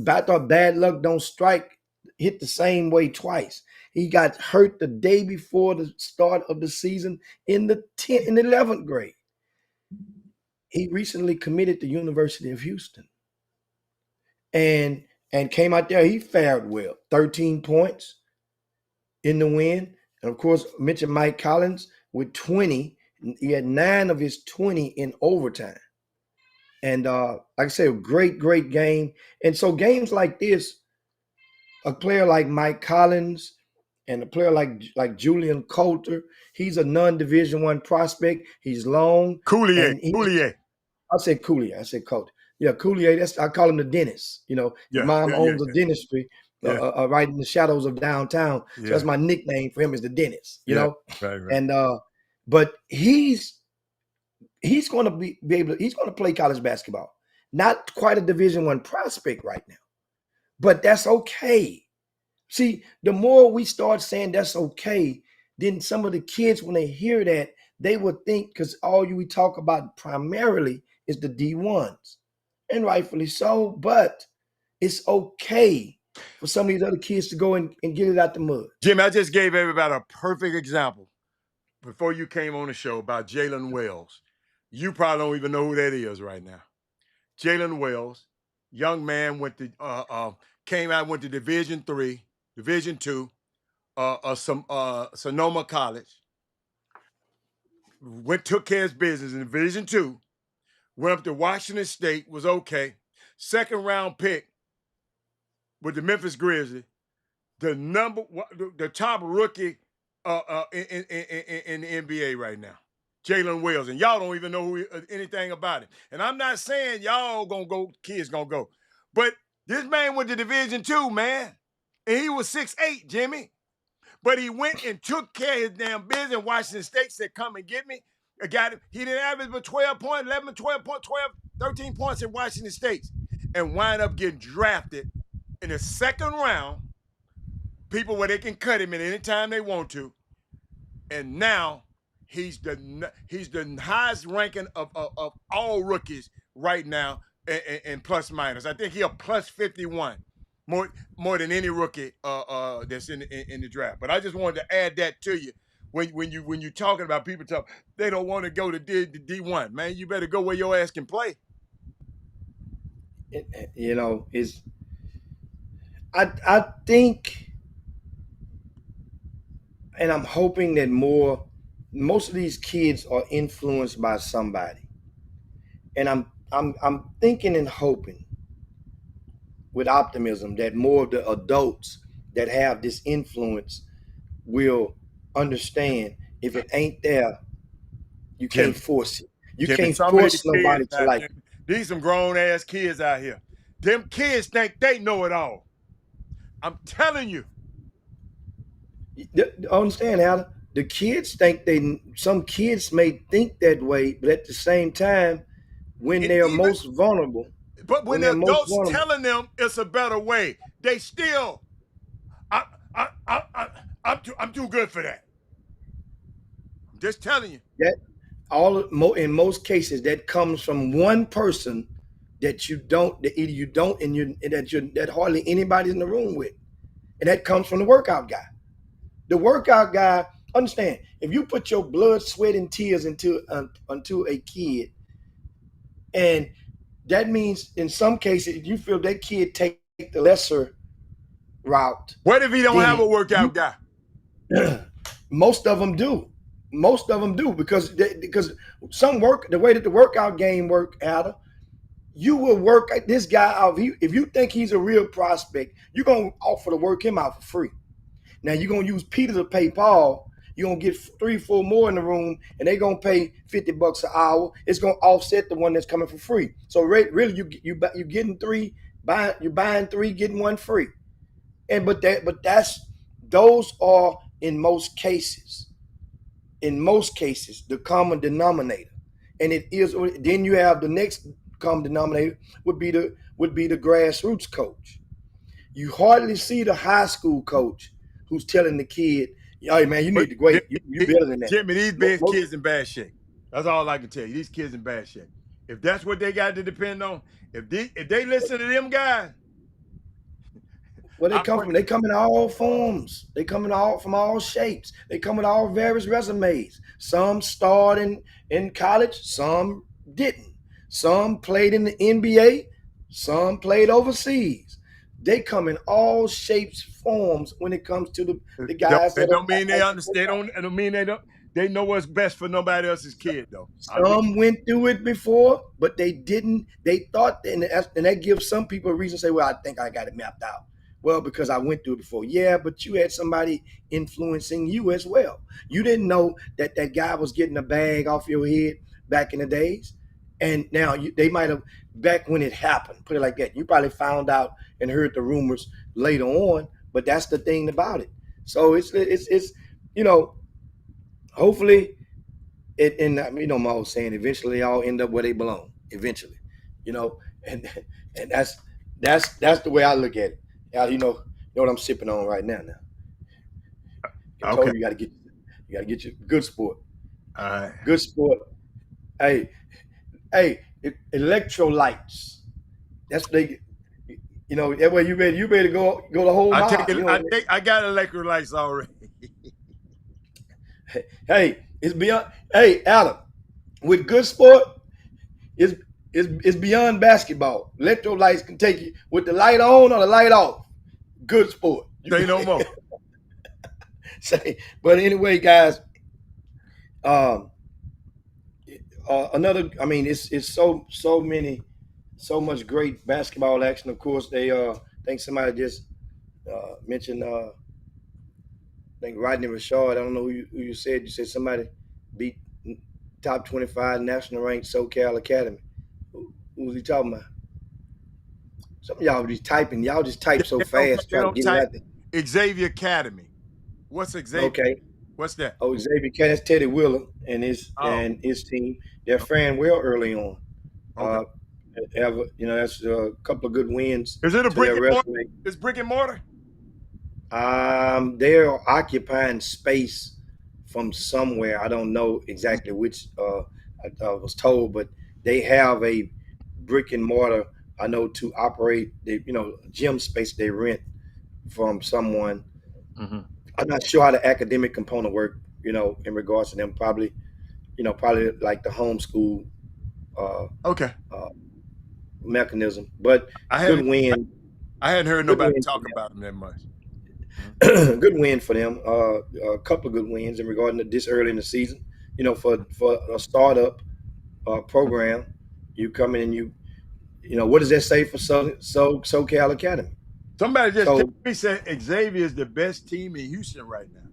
I thought bad luck don't hit the same way twice. He got hurt the day before the start of the season in the 11th grade. He recently committed to University of Houston. And came out there, he fared well. 13 points in the win. And of course, mentioned Mike Collins with 20. He had 9 of his 20 in overtime. And like I say, a great game. And so games like this, a player like Mike Collins and a player like Julian Coulter, he's a non-Division I prospect. He's long. Coulier. I said Coulier. I said Coulter. Yeah, Coulier. I call him the dentist. You know, his mom owns a dentistry right in the shadows of downtown. So that's my nickname for him, is the dentist. You know, right. And but he's going to be able to. He's going to play college basketball. Not quite a Division I prospect right now, but that's okay. See, the more we start saying that's okay, then some of the kids, when they hear that, they would think, because all we talk about primarily is the D1s, and rightfully so, but it's okay for some of these other kids to go and get it out the mud. Jimmy, I just gave everybody a perfect example before you came on the show about Jalen Wells. You probably don't even know who that is right now. Jalen Wells, young man, went to Division III, Division II, Sonoma College. Took care of his business in Division II. Went up to Washington State, was okay. 2nd round pick with the Memphis Grizzlies. The top rookie in the NBA right now, Jalen Wells, and y'all don't even know anything about it. And I'm not saying y'all kids gonna go, but this man went to Division II, man, and he was 6'8", Jimmy. But he went and took care of his damn business. And Washington State said, "Come and get me." I got him. He didn't average but 12 points, 11, 12 points, 12, 13 points in Washington State, and wind up getting drafted in the 2nd round. People where they can cut him at any time they want to, and now he's the highest ranking of all rookies right now in plus minus. I think he'll plus 51, more than any rookie that's in the draft. But I just wanted to add that to you when you're talking about people they don't want to go to D1. Man, you better go where your ass can play. You know, I think. And I'm hoping that most of these kids are influenced by somebody. And I'm thinking and hoping with optimism that more of the adults that have this influence will understand if it ain't there, you can't force it. You can't force nobody to like it. These some grown ass kids out here. Them kids think they know it all. I'm telling you. Understand, Alan? The kids think some kids may think that way, but at the same time, when they're most vulnerable. But when the adults telling them it's a better way, they still, I'm too good for that. I'm just telling you. That in most cases that comes from one person that you don't, that either you don't and that hardly anybody in the room with, and that comes from the workout guy. The workout guy, understand, if you put your blood, sweat, and tears into a kid, and that means in some cases you feel that kid take the lesser route, What if he don't have then a workout guy? most of them do. Most of them do because the way that the workout game work, Adam, you will work this guy out. If you think he's a real prospect, you're gonna offer to work him out for free. Now you're gonna use Peter to pay Paul. You're gonna get 3-4 more in the room, and they're gonna pay $50 an hour. It's gonna offset the one that's coming for free. So really, you're getting three, you're buying three, getting one free. But those are in most cases. In most cases, the common denominator, and it is. Then you have the next common denominator would be the grassroots coach. You hardly see the high school coach who's telling the kid, "Hey man, you need to wait. You better than that." Jimmy, these big kids in bad shape. That's all I can tell you. These kids in bad shape. If that's what they got to depend on, if they listen to them guys, Where they come from? They come in all forms. They come from all shapes. They come with all various resumes. Some starred in college, some didn't. Some played in the NBA, some played overseas. They come in all shapes, forms when it comes to the guys. That don't mean they understand. They don't mean they know what's best for nobody else's kid though. Some went through it before, but they didn't. They thought, and that gives some people a reason to say, "Well, I think I got it mapped out." Well, because I went through it before. Yeah, but you had somebody influencing you as well. You didn't know that guy was getting a bag off your head back in the days. And now they might have, back when it happened, put it like that. You probably found out and heard the rumors later on, but that's the thing about it. So it's hopefully and my old saying, eventually they all end up where they belong. Eventually, and that's the way I look at it. You know what I'm sipping on right now. I told you you got to get your good sport. All right. Good sport. Hey, electrolytes. That's what they. That way you ready to go the whole mile. I got electrolytes already. Hey, it's beyond. Hey, Adam, with good sport, it's beyond basketball. Electrolytes can take you with the light on or the light off. Good sport. Say no more. But anyway, guys, another. I mean, it's so much great basketball action. Of course, I think somebody just mentioned. I think Rodney Rashard. I don't know who you said. You said somebody beat top 25 national ranked SoCal Academy. Who was he talking about? Some of y'all be typing. Y'all just type so fast trying to get it out there. Xavier Academy. What's Xavier? Okay. What's that? Oh, Xavier Academy. That's Teddy Wheeler and his team. They're faring well early on. Okay. That's a couple of good wins. Is it a brick and mortar? Is brick and mortar? They're occupying space from somewhere. I don't know exactly which. I was told, but they have a brick and mortar. I know to operate the gym space they rent from someone. Mm-hmm. I'm not sure how the academic component work. In regards to them, probably like the homeschool. Mechanism, but good win. I hadn't heard nobody talk about them that much. Good win for them. A couple of good wins in regarding to this early in the season. For a startup program, you come in and you what does that say for SoCal Academy? Somebody just told me said Xavier is the best team in Houston right now.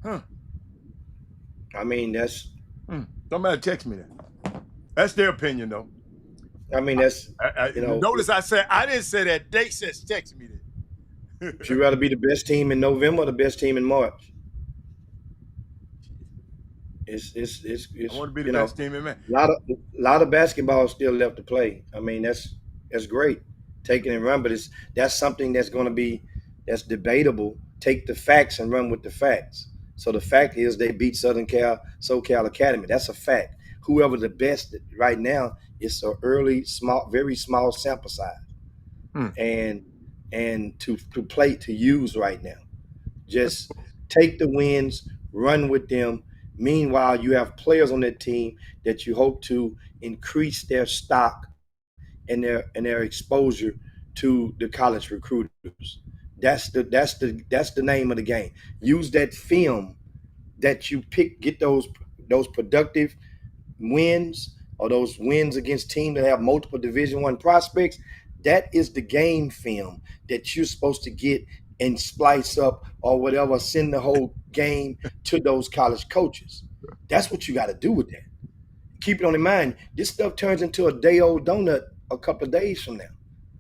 Huh? I mean that's. Somebody text me that. That's their opinion though. I mean that's. Notice I said I didn't say that. They says text me that. Would you rather be the best team in November or the best team in March? It's I want to be the best team in May. A lot of basketball still left to play. I mean that's great, taking and run, but that's something that's going to be debatable take the facts and run with the facts. So the fact is they beat SoCal Academy. That's a fact. Whoever the best right now, it's an early, small, very small sample size, Hmm. and to play to use right now. Just take the wins, run with them. Meanwhile, you have players on that team that you hope to increase their stock and their exposure to the college recruiters. That's the name of the game. Use that film that you pick, get those productive wins or those wins against teams that have multiple Division I prospects. That is the game film that you're supposed to get and splice up or whatever, send the whole game to those college coaches. That's what you got to do with that. Keep it on in mind. This stuff turns into a day old donut a couple of days from now.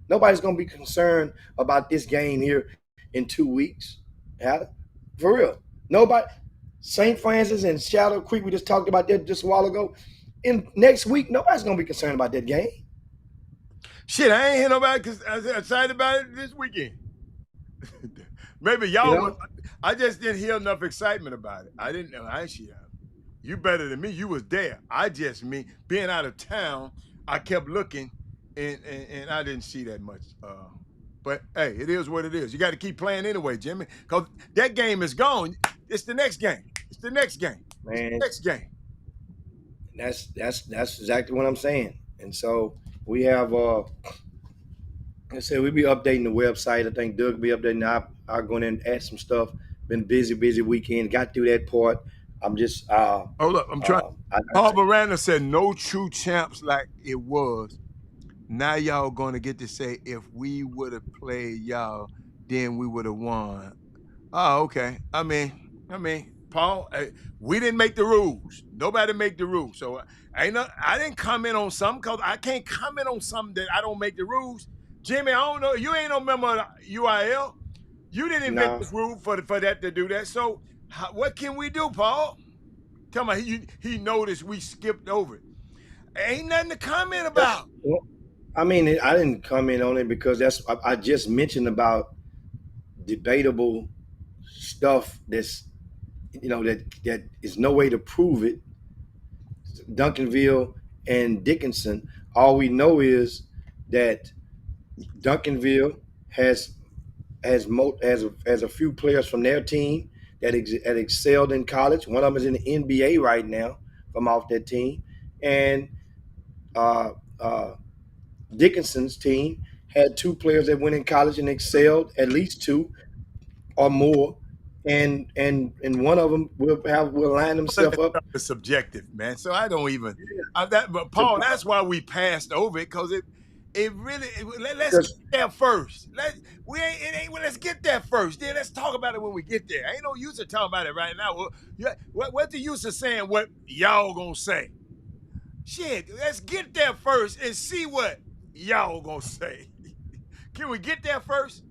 Nobody's gonna be concerned about this game here in 2 weeks. Yeah, for real. Nobody. St. Francis and Shadow Creek, we just talked about that just a while ago. In next week, nobody's gonna be concerned about that game. Shit, I ain't hear nobody excited about it this weekend. Maybe You y'all. know, I just didn't hear enough excitement about it. I didn't know. Actually, you better than me. You was there. I just being out of town. I kept looking, and I didn't see that much. But hey, it is what it is. You got to keep playing anyway, Jimmy, because that game is gone. It's the next game. It's the next game. It's man, the next game. that's exactly what I'm saying. And so we have I said we'll be updating the website. I think Doug will be updating. I'll go in and add some stuff. Been busy weekend. Got through that part. I'm just Hold up, I'm trying. Paul Miranda said no true champs like it was. Now y'all gonna get to say if we would have played y'all, then we would have won. Oh, okay. I mean, Paul, we didn't make the rules. Nobody make the rules. So I didn't comment on something because I can't comment on something that I don't make the rules. Jimmy, I don't know. You ain't no member of the UIL. You didn't invent no. this rule for that to do that. So what can we do, Paul? Tell me he noticed we skipped over it. Ain't nothing to comment about. Well, I mean, I didn't comment on it because I just mentioned about debatable stuff that's that is no way to prove it. Duncanville and Dickinson. All we know is that Duncanville has a few players from their team that excelled in college. One of them is in the NBA right now from off that team, and uh, uh, Dickinson's team had two players that went in college and excelled, at least two or more, and one of them will line That himself up stuff is subjective, man. So I don't even but to Paul, that's why we passed over it because it really let's get because there first. Let's get there first. Then let's talk about it when we get there. Ain't no use of talking about it right now. Well, yeah, what the use of saying what y'all gonna say? Shit, let's get there first and see what y'all gonna say. Can we get there first?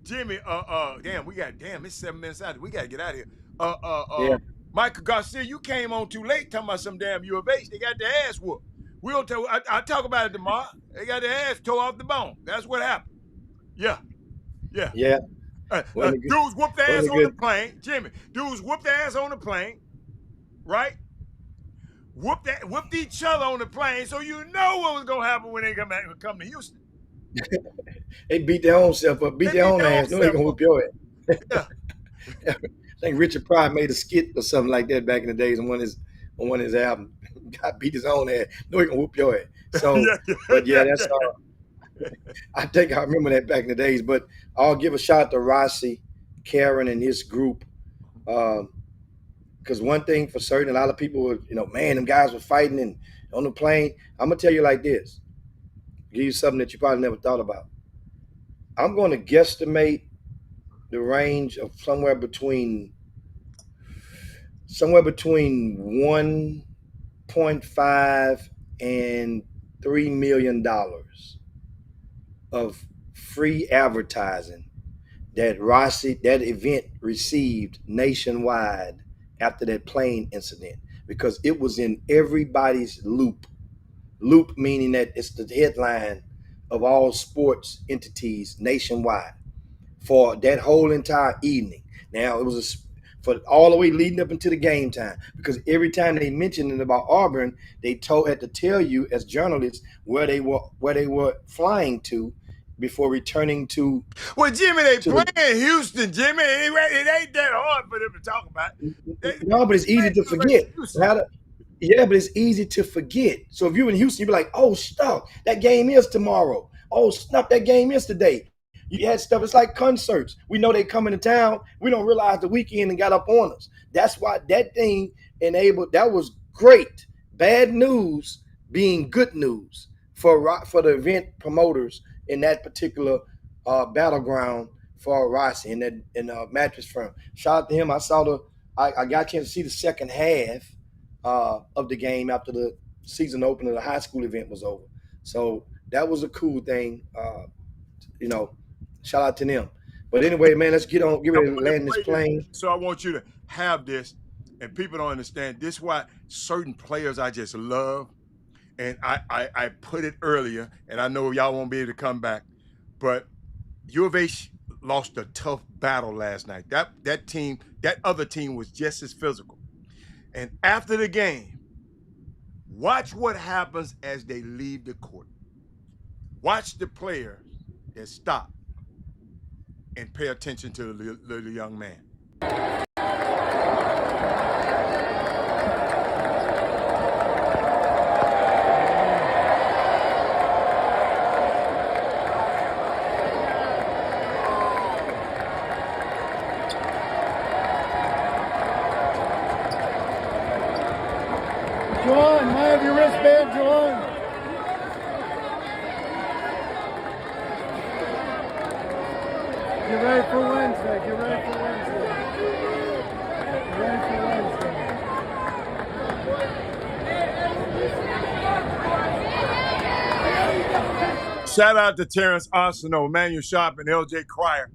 Jimmy, it's 7 minutes out. We gotta get out of here. yeah, Michael Garcia, you came on too late talking about some damn U of H. They got their ass whooped. We'll tell. I'll talk about it tomorrow. They got their ass tore off the bone. That's what happened. Yeah, yeah. yeah. Wasn't a good, Dudes whooped their ass wasn't a on the good. plane. Jimmy, dudes whooped their ass on the plane, right? Whooped each other on the plane, so you know what was gonna happen when they come to Houston. They beat their own self up, beat They their beat own their own ass. No, they self gonna up. whoop your ass. Yeah. I think Richard Pryor made a skit or something like that back in the days on one of his albums. God beat his own ass. No, he gonna whoop your ass. So, but yeah, that's I think I remember that back in the days. But I'll give a shout out to Rossi, Karen, and his group. Because one thing for certain, a lot of people were, man, them guys were fighting and on the plane. I'm gonna tell you like this. Give you something that you probably never thought about. I'm going to guesstimate the range of somewhere between 1.5 and $3 million of free advertising that that event received nationwide after that plane incident, because it was in everybody's loop. Loop meaning that it's the headline of all sports entities nationwide for that whole entire evening. Now it was for all the way leading up into the game time, because every time they mentioned it about Auburn, they had to tell you as journalists where they were flying to before returning to. Well, Jimmy, they to playing Houston, Jimmy. It ain't that hard for them to talk about. no, but it's easy to forget. Houston. Yeah, but it's easy to forget. So if you're in Houston, you'd be like, oh, stop, that game is tomorrow. Oh, snap, that game is today. You had stuff, it's like concerts. We know they coming to town. We don't realize the weekend and got up on us. That's why that thing that was great. Bad news being good news for the event promoters in that particular battleground for Rossi in that mattress firm. Shout out to him. I got a chance to see the second half of the game after the season opener, the high school event was over. So that was a cool thing. Shout out to them. But anyway, man, let's get ready to land this plane. So I want you to have this, and people don't understand. This is why certain players I just love, and I put it earlier, and I know y'all won't be able to come back, but U of H lost a tough battle last night. That other team was just as physical. And after the game, watch what happens as they leave the court. Watch the players that stop and pay attention to the young man. John, I have your wristband, John. Get ready for Wednesday. Get ready for Wednesday. Get ready for Wednesday. Shout out to Terrence Arsenault, Emmanuel Sharp, and LJ Cryer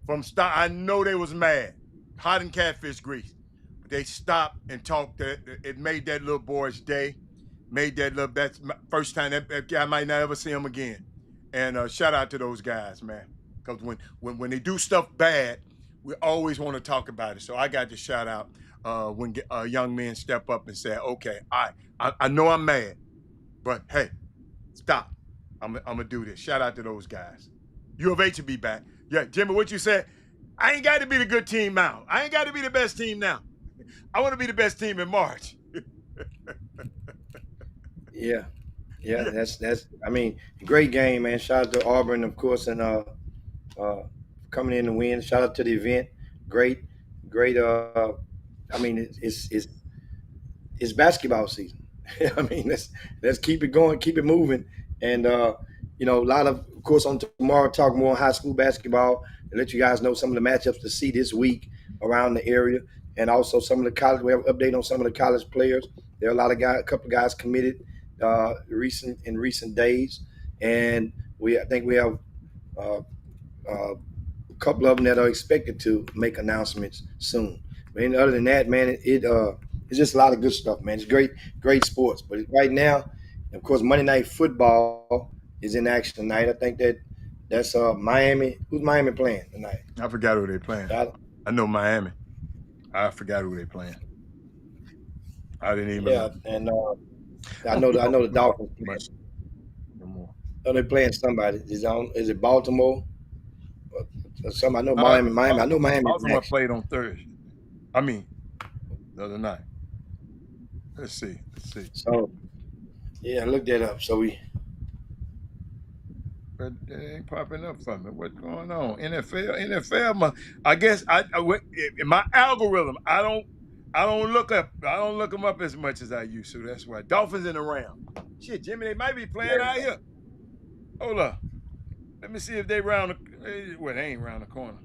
from Star. I know they was mad, hot in catfish grease. But they stopped and talked. It made that little boy's day. That's my first time that guy might not ever see him again. And shout out to those guys, man. Because when they do stuff bad, we always want to talk about it. So I got to shout out when young men step up and say, okay, I know I'm mad, but hey, stop. I'm gonna do this. Shout out to those guys. U of H will be back. Yeah, Jimmy, what you said? I ain't got to be the good team now. I ain't got to be the best team now. I want to be the best team in March. Yeah. That's. I mean, great game, man. Shout out to Auburn, of course, and coming in to win. Shout out to the event. Great. I mean, it's basketball season. I mean, let's keep it going, keep it moving, and a lot of course, on tomorrow talk more high school basketball and let you guys know some of the matchups to see this week around the area, and also some of the college. We have an update on some of the college players. There are a couple of guys committed in recent days, and I think we have a couple of them that are expected to make announcements soon. But other than that, man, it's just a lot of good stuff, man. It's great sports. But right now, of course, Monday Night Football is in action tonight. I think that's Miami. Who's Miami playing tonight? I forgot who they playing. I know Miami. I forgot who they playing. I didn't even. Yeah, and I know the Dolphins playing. No more. Oh, they're playing somebody. Is it Baltimore? Some I know Miami. I know Miami. Baltimore played on Thursday. I mean, the other night. Let's see. So, yeah, look that up. So But it ain't popping up for me. What's going on? NFL. I guess in my algorithm, I don't look them up as much as I used to. That's why. Dolphins and the Rams. Shit, Jimmy, they might be playing out here. Hold up. Let me see if they round the. Well, they ain't round the corner.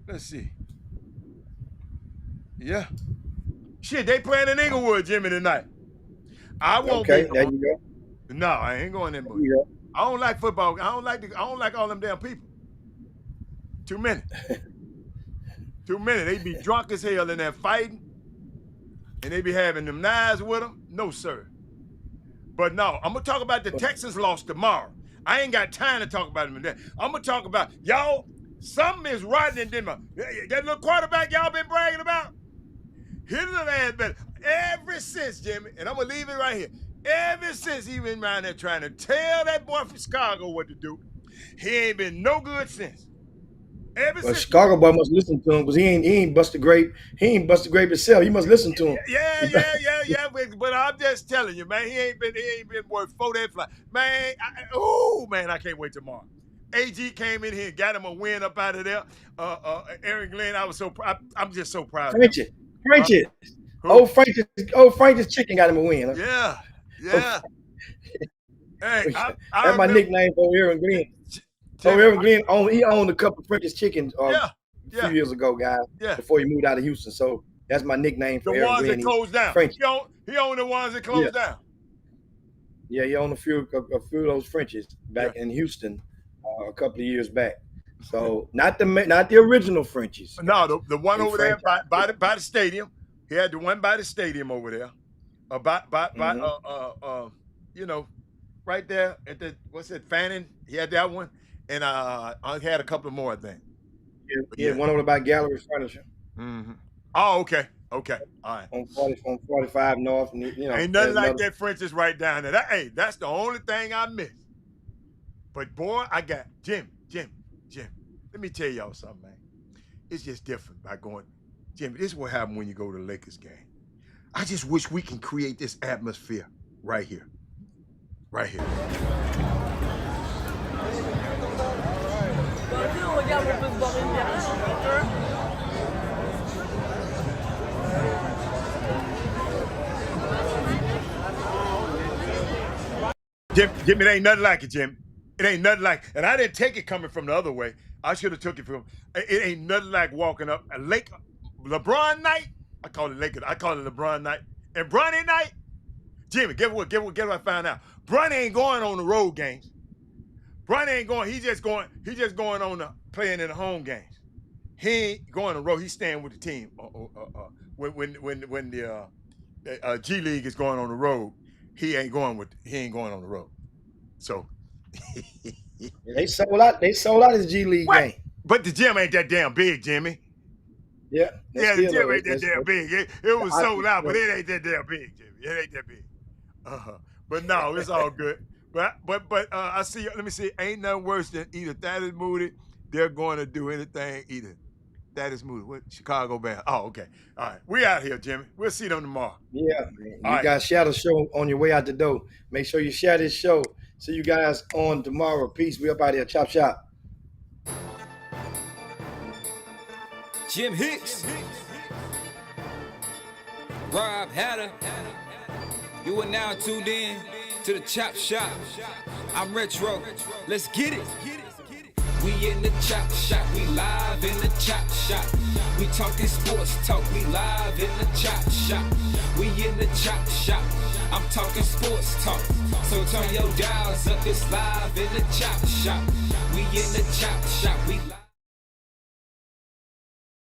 Let's see. Yeah. Shit, they playing in Inglewood, Jimmy, tonight. I won't be. Okay, there you go. No, I ain't going in. I don't like football. I don't like all them damn people. Too many. They be drunk as hell in there fighting, and they be having them knives with them. No, sir. But no, I'm gonna talk about the Texans lost tomorrow. I ain't got time to talk about them today. I'm gonna talk about y'all. Something is rotten in Denver. That little quarterback y'all been bragging about, his little ass better. Ever since, Jimmy, and I'm going to leave it right here. Ever since he been around there trying to tell that boy from Chicago what to do, he ain't been no good since. Ever Well, since. Chicago boy must listen to him because he ain't busted grape. He ain't busted grape himself. He must listen to him. Yeah. But I'm just telling you, man, he ain't been worth 4 that fly. Man, I can't wait tomorrow. AG came in here and got him a win up out of there. Aaron Glenn, I'm just so proud of him. Frenchie. Frank's chicken got him a win. Huh? Yeah. Hey, that's my nickname for Aaron Glenn. Aaron Glenn he owned a couple of French's chickens a few years ago, guys. Yeah. Before he moved out of Houston, so that's my nickname for Aaron Glenn. The ones that closed down. Frenchie. He owned the ones that closed down. Yeah, he owned a few of those French's back in Houston a couple of years back. So not the original French's. No, the one over there by the stadium. He had the one by the stadium over there. Right there at the Fannin. He had that one, and I had a couple more, I think. Yeah, one over by Gallery Furniture. Mm-hmm. Oh, okay, all right. On 45 North, and ain't nothing like that French's right down there. That's the only thing I miss. But boy, I got Jim. Let me tell y'all something, man. It's just different by going. Jim, this is what happens when you go to the Lakers game. I just wish we can create this atmosphere right here. Right here. Jimmy, it ain't nothing like it, Jim. It ain't nothing like it. And I didn't take it coming from the other way. I should have took it from. It ain't nothing like walking up a LeBron night. I call it Lakers. I call it LeBron night. And Bronny night. Jimmy, guess what I found out? Bronny ain't going on the road games. Bronny ain't going. He's just going on the playing in the home games. He ain't going on the road. He's staying with the team. When the G League is going on the road, he ain't going on the road. So they sold out his G League game. But the gym ain't that damn big, Jimmy. Yeah, the gym ain't that damn big. It was sold out, but it ain't that damn big, Jimmy. It ain't that big. But no, it's all good. But I see. Let me see. Ain't nothing worse than either Thaddeus Moody. They're going to do anything either. Thaddeus Moody, what Chicago band? Oh, okay. All right, we out here, Jimmy. We'll see them tomorrow. Yeah, man. Got to share the show on your way out the door. Make sure you share this show. See you guys on tomorrow. Peace. We up out here. Chop Shop. Jim Hicks, Rob Hatter. You are now tuned in to the Chop Shop. I'm Retro. Let's get it. We in the Chop Shop. We live in the Chop Shop. We talking sports talk. We live in the Chop Shop. We in the Chop Shop. I'm talking sports talk. So turn your dials up. It's live in the Chop Shop. We in the Chop Shop.